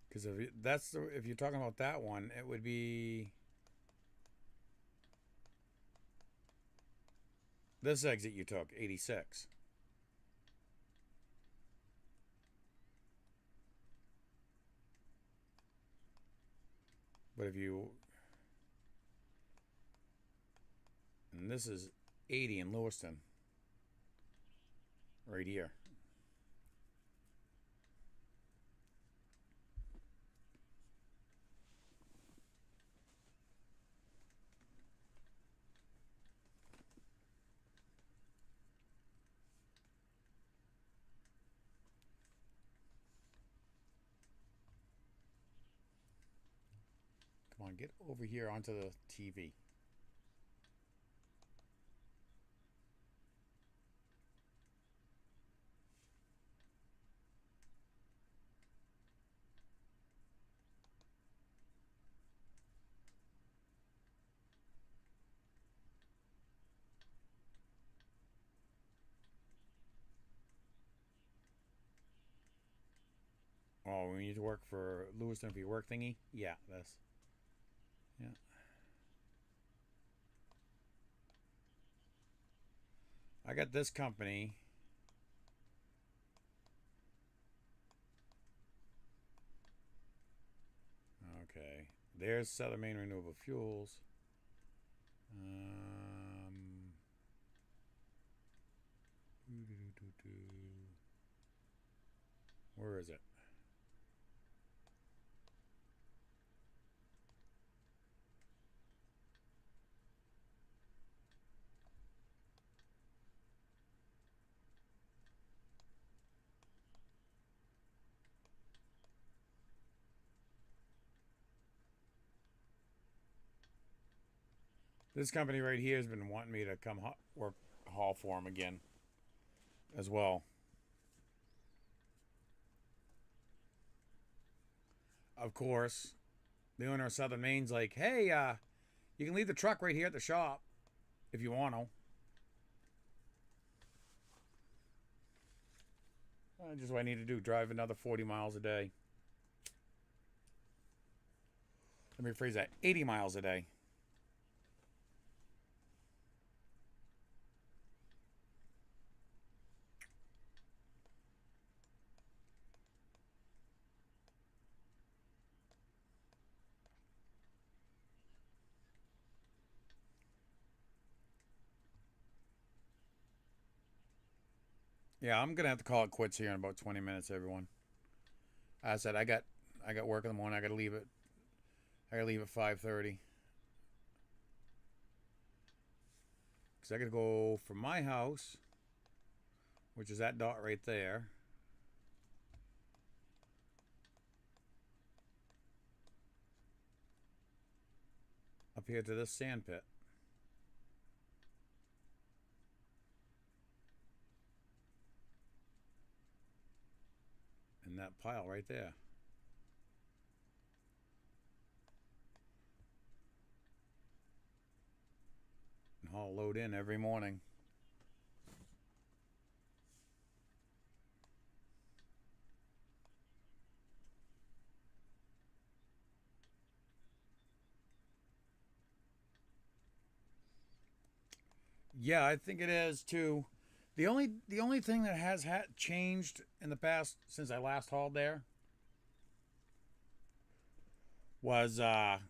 Because if you're talking about that one, it would be this exit you took, 86. But if you, and this is 80 in Lewiston, right here. Come on, get over here onto the TV. Oh, we need to work for Lewiston for your work thingy? Yeah, that's, yeah. I got this company. Okay. There's Southern Maine Renewable Fuels. Where is it? This company right here has been wanting me to come work haul for them again as well. Of course, the owner of Southern Maine's like, hey, you can leave the truck right here at the shop if you want to. Just what I need to do, drive another 40 miles a day. Let me rephrase that, 80 miles a day. Yeah, I'm gonna have to call it quits here in about 20 minutes, everyone. As I said, I got work in the morning. I gotta leave at 5:30. Because I gotta go from my house, which is that dot right there, up here to this sand pit. And that pile right there. And haul load in every morning. Yeah, I think it is too. The only thing that has changed in the past since I last hauled there was that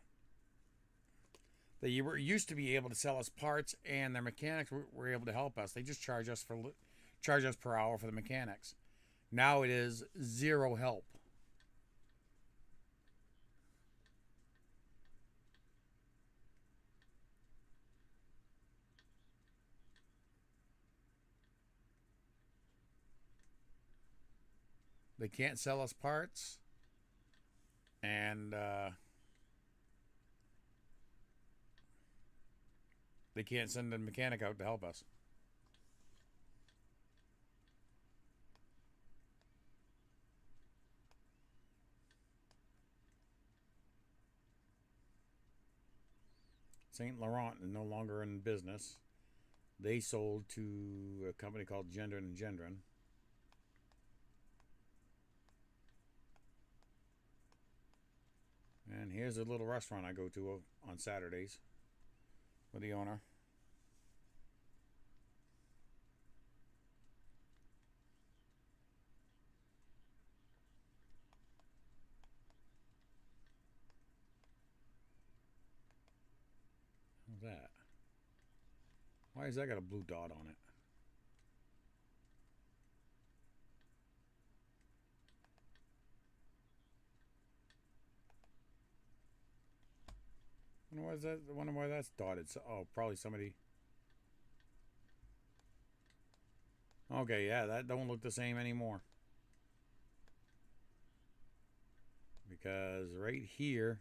you were used to be able to sell us parts, and their mechanics were able to help us. They just charge us per hour for the mechanics. Now it is zero help. They can't sell us parts, and they can't send a mechanic out to help us. Saint Laurent is no longer in business. They sold to a company called Gendron and Gendron. And here's a little restaurant I go to on Saturdays with the owner. What's that? Why has that got a blue dot on it? Wonder why that's dotted. So, oh, probably somebody. Okay, yeah, that don't look the same anymore. Because right here,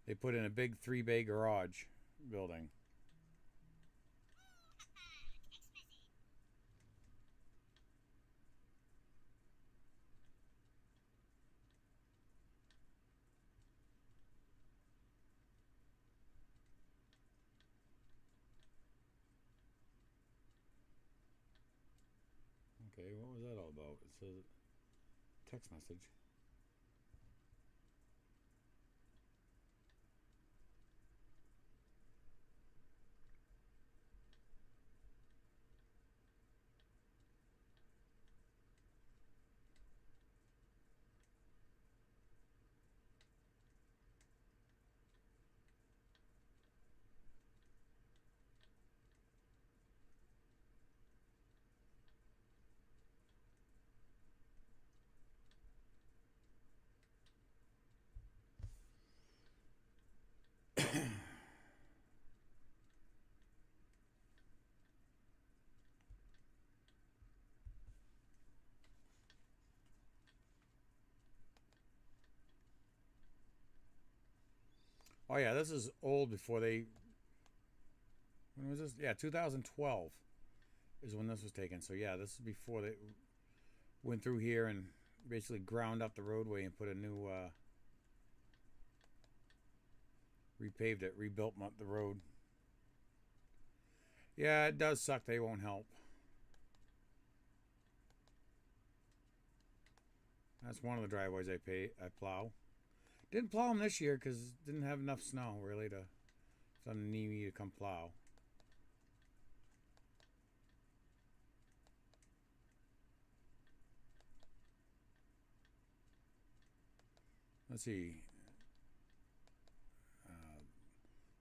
they put in a big 3-bay garage building. Okay, what was that all about? It says text message. Oh yeah, this is old before they. When was this? Yeah, 2012 is when this was taken. So yeah, this is before they went through here and basically ground up the roadway and put a new, repaved it, rebuilt the road. Yeah, it does suck. They won't help. That's one of the driveways I plow. Didn't plow them this year because didn't have enough snow really to something need me to come plow. Let's see.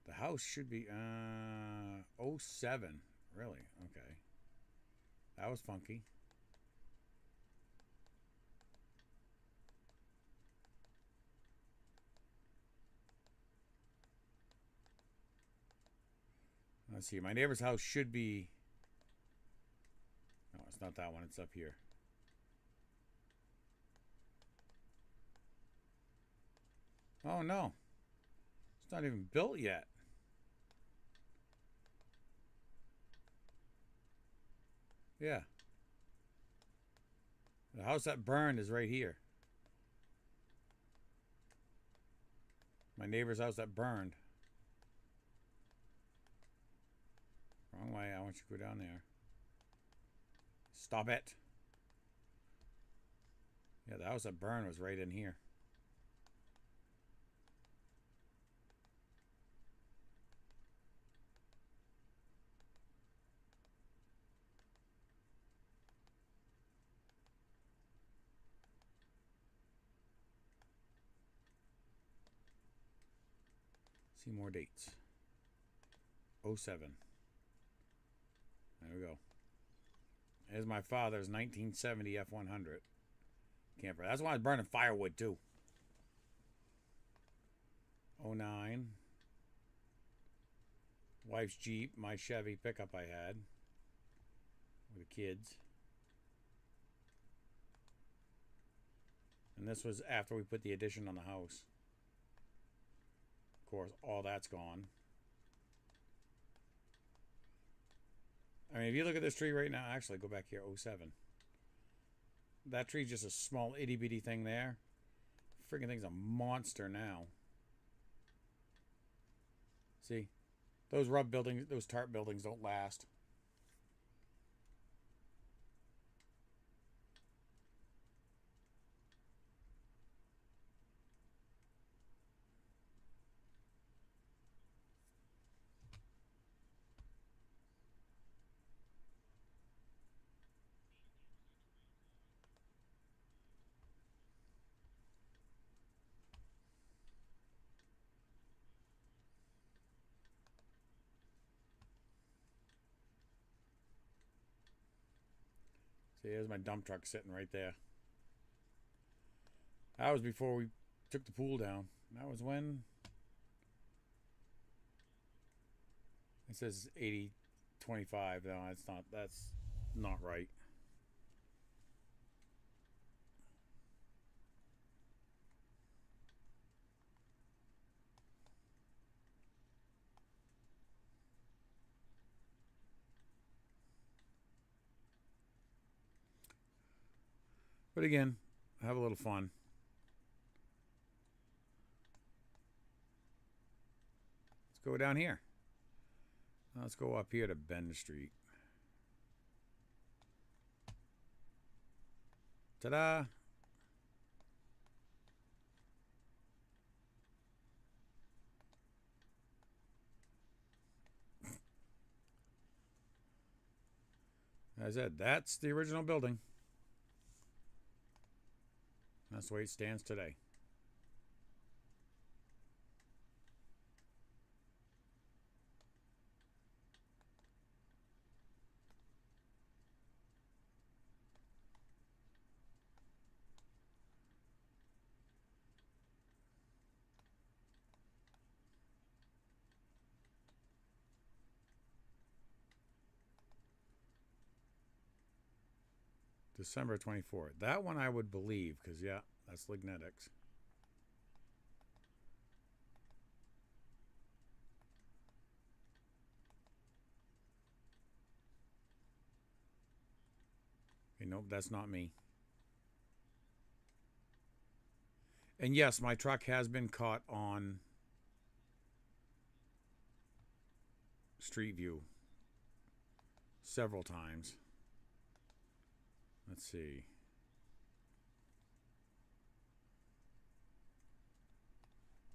The house should be '07. Really? Okay. That was funky. Let's see. My neighbor's house should be. No, it's not that one. It's up here. Oh no. It's not even built yet. Yeah. The house that burned is right here. My neighbor's house that burned. Wrong way. I want you to go down there. Stop it. Yeah, the house that burned was right in here. See more dates. 07. There we go. There's my father's 1970 F100 camper. That's why I was burning firewood too. 09. Wife's Jeep, my Chevy pickup I had with the kids. And this was after we put the addition on the house. Of course, all that's gone. I mean, if you look at this tree right now, actually, go back here, 07. That tree's just a small itty bitty thing there. Freaking thing's a monster now. See? Those rub buildings, those tarp buildings don't last. See, there's my dump truck sitting right there. That was before we took the pool down. That was when? It says 80-25. No, it's not. That's not right. But again, have a little fun. Let's go down here. Let's go up here to Bend Street. Ta-da! As I said, that's the original building. That's the way it stands today. December 24th. That one I would believe, because, yeah, that's Lignetics. Okay, nope, that's not me. And yes, my truck has been caught on Street View several times. Let's see.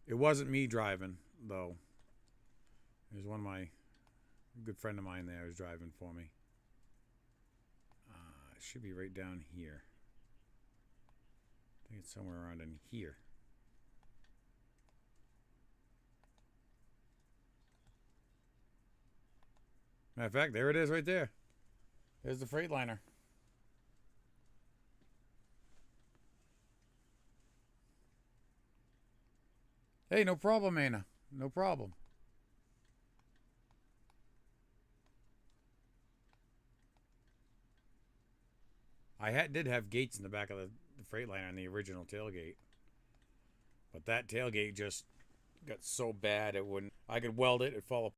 It wasn't me driving, though. There's one of my good friend of mine there who's driving for me. It should be right down here. I think it's somewhere around in here. Matter of fact, there it is right there. There's the Freightliner. Hey, no problem, Anna. No problem. I did have gates in the back of the Freightliner on the original tailgate. But that tailgate just got so bad it wouldn't... I could weld it, it'd fall apart.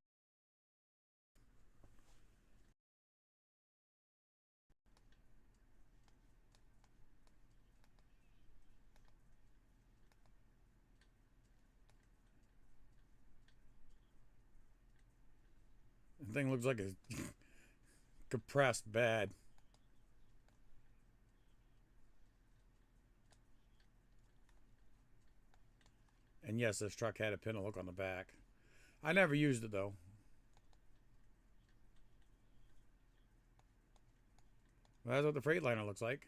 The thing looks like a compressed bad. And yes, this truck had a pintle hook on the back. I never used it though. Well, that's what the Freightliner looks like.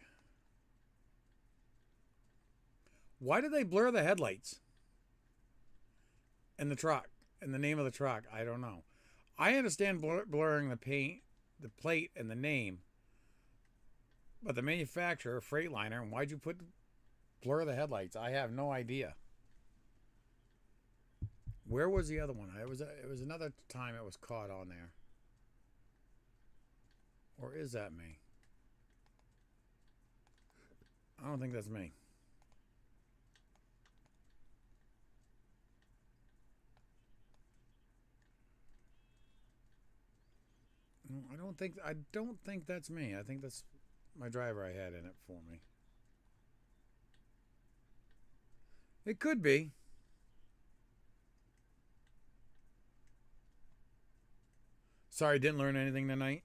Why do they blur the headlights in the truck? and the name of the truck, I don't know. I understand blurring the paint, the plate, and the name, but the manufacturer, Freightliner, and why'd you blur the headlights? I have no idea. Where was the other one? It was another time it was caught on there. Or is that me? I don't think that's me. No, I don't think that's me. I think that's my driver I had in it for me. It could be. Sorry, didn't learn anything tonight.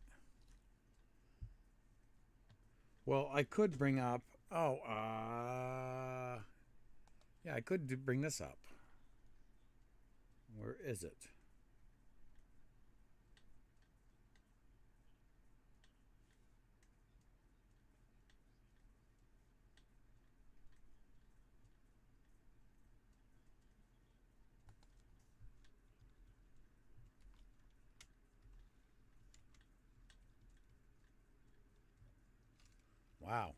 Well, I could bring up. Oh, yeah, I could bring this up. Where is it? Wow.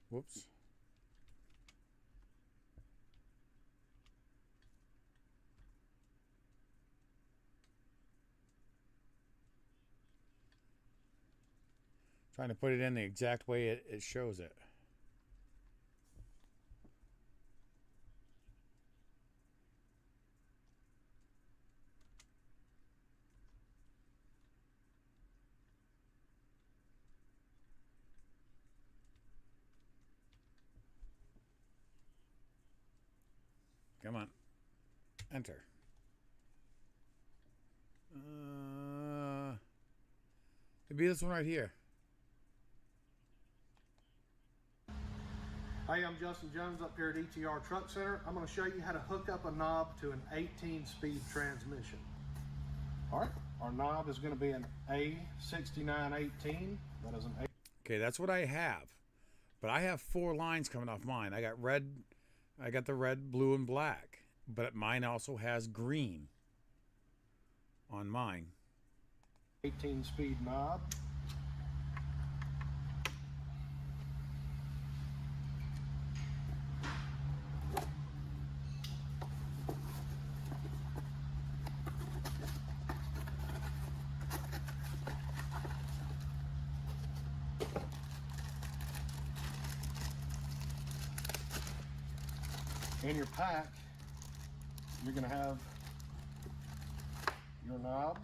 Whoops. Trying to put it in the exact way it shows it. Come on. Enter. It'd be this one right here. Hey, I'm Justin Jones up here at ETR Truck Center. I'm going to show you how to hook up a knob to an 18-speed transmission. All right, our knob is going to be an A6918. That is an A. Okay, that's what I have. But I have 4 lines coming off mine. I got the red, blue, and black. But mine also has green on mine. 18-speed knob. In your pack, you're going to have your knob.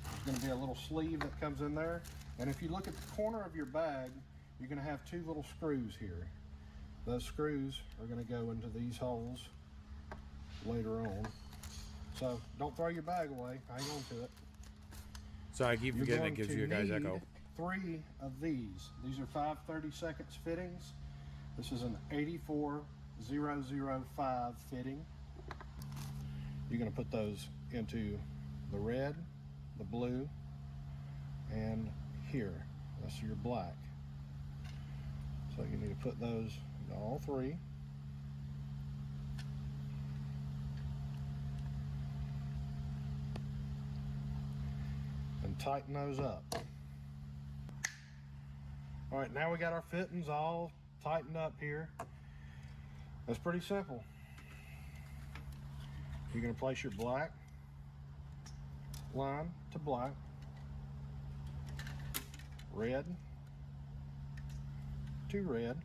There's going to be a little sleeve that comes in there. And if you look at the corner of your bag, you're going to have 2 little screws here. Those screws are going to go into these holes later on. So don't throw your bag away. Hang on to it. So I keep forgetting it gives you guys echo. 3 of these. These are 5/32 fittings. This is an 84005 fitting. You're going to put those into the red, the blue, and here. That's your black. So you need to put those in all 3. And tighten those up. All right, now we got our fittings all tightened up here. That's pretty simple. You're going to place your black line to black, red to red,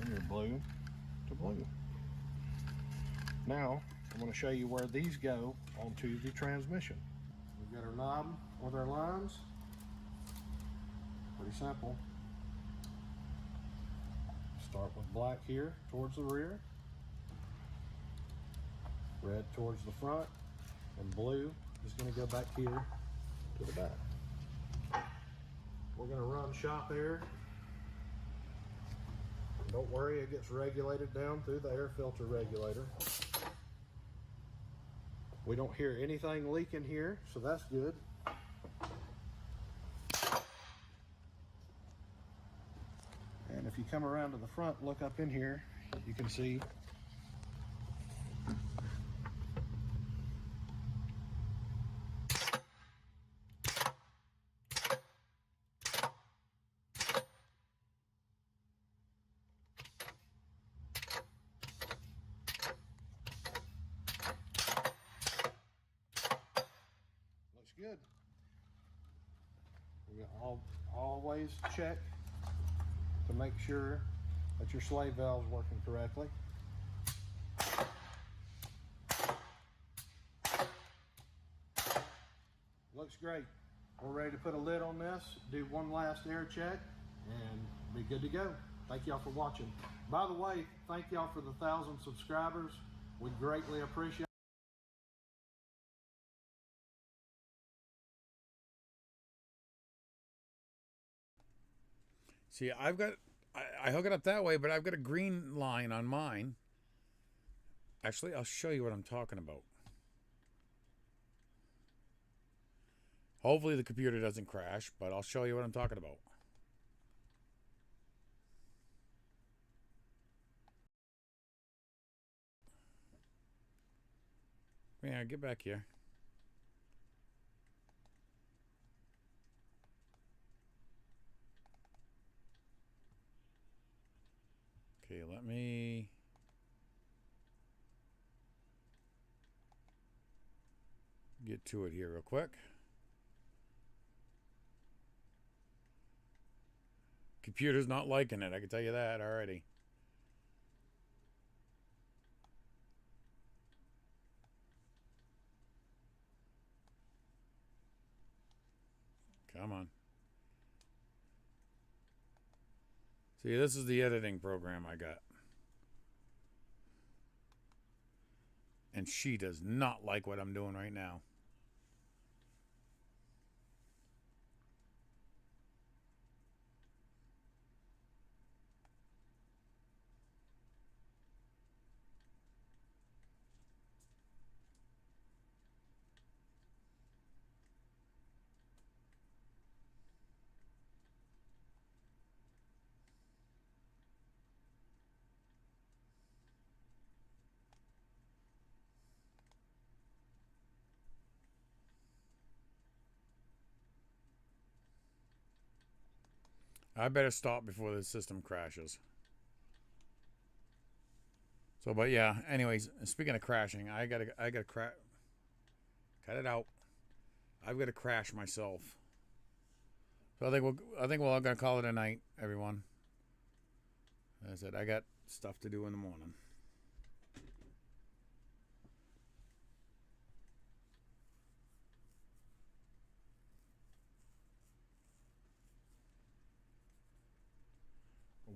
and your blue to blue. Now, I'm going to show you where these go onto the transmission. We've got our knob with our lines. Pretty simple. Start with black here towards the rear, red towards the front, and blue is going to go back here to the back. We're going to run shop air. Don't worry, it gets regulated down through the air filter regulator. We don't hear anything leaking here, so that's good. And if you come around to the front, look up in here, you can see looks good. We always check to make sure that your slave valve is working correctly. Looks great. We're ready to put a lid on this, do one last air check, and be good to go. Thank y'all for watching. By the way, thank y'all for the 1,000 subscribers. We greatly appreciate it. See, I hook it up that way, but I've got a green line on mine. Actually, I'll show you what I'm talking about. Hopefully the computer doesn't crash, but I'll show you what I'm talking about. Yeah, get back here. Okay, let me... get to it here real quick. Computer's not liking it, I can tell you that already. Come on. See, this is the editing program I got. And she does not like what I'm doing right now. I better stop before the system crashes. So, but yeah, anyways, speaking of crashing, I gotta cut it out. I've got to crash myself. So I think we're all gonna call it a night, everyone. As I said, I got stuff to do in the morning.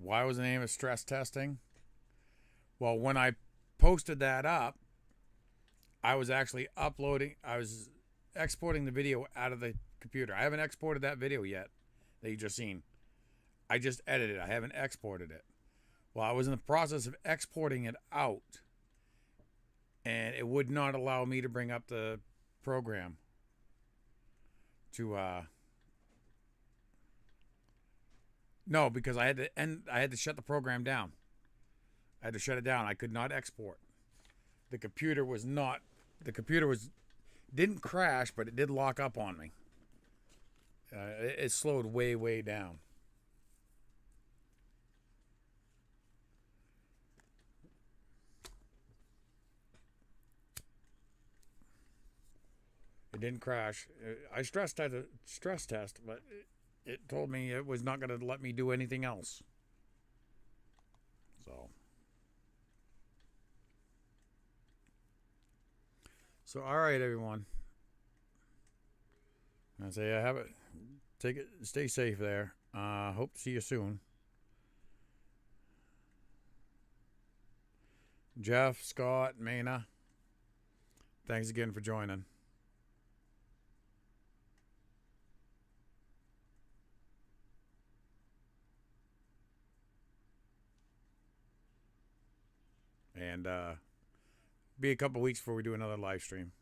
Why was the name of stress testing? Well, when I posted that up, I was actually I was exporting the video out of the computer. I haven't exported that video yet that you just seen. I just edited it. I haven't exported it. Well, I was in the process of exporting it out, and it would not allow me to bring up the program to no, because I had to shut the program down. I had to shut it down. I could not export. The computer didn't crash, but it did lock up on me. It slowed way down. It didn't crash. I stress test, but it told me it was not going to let me do anything else. So all right, everyone. I say I have it. Take it. Stay safe there. Hope to see you soon. Jeff, Scott, Maina, thanks again for joining. and be a couple weeks before we do another live stream.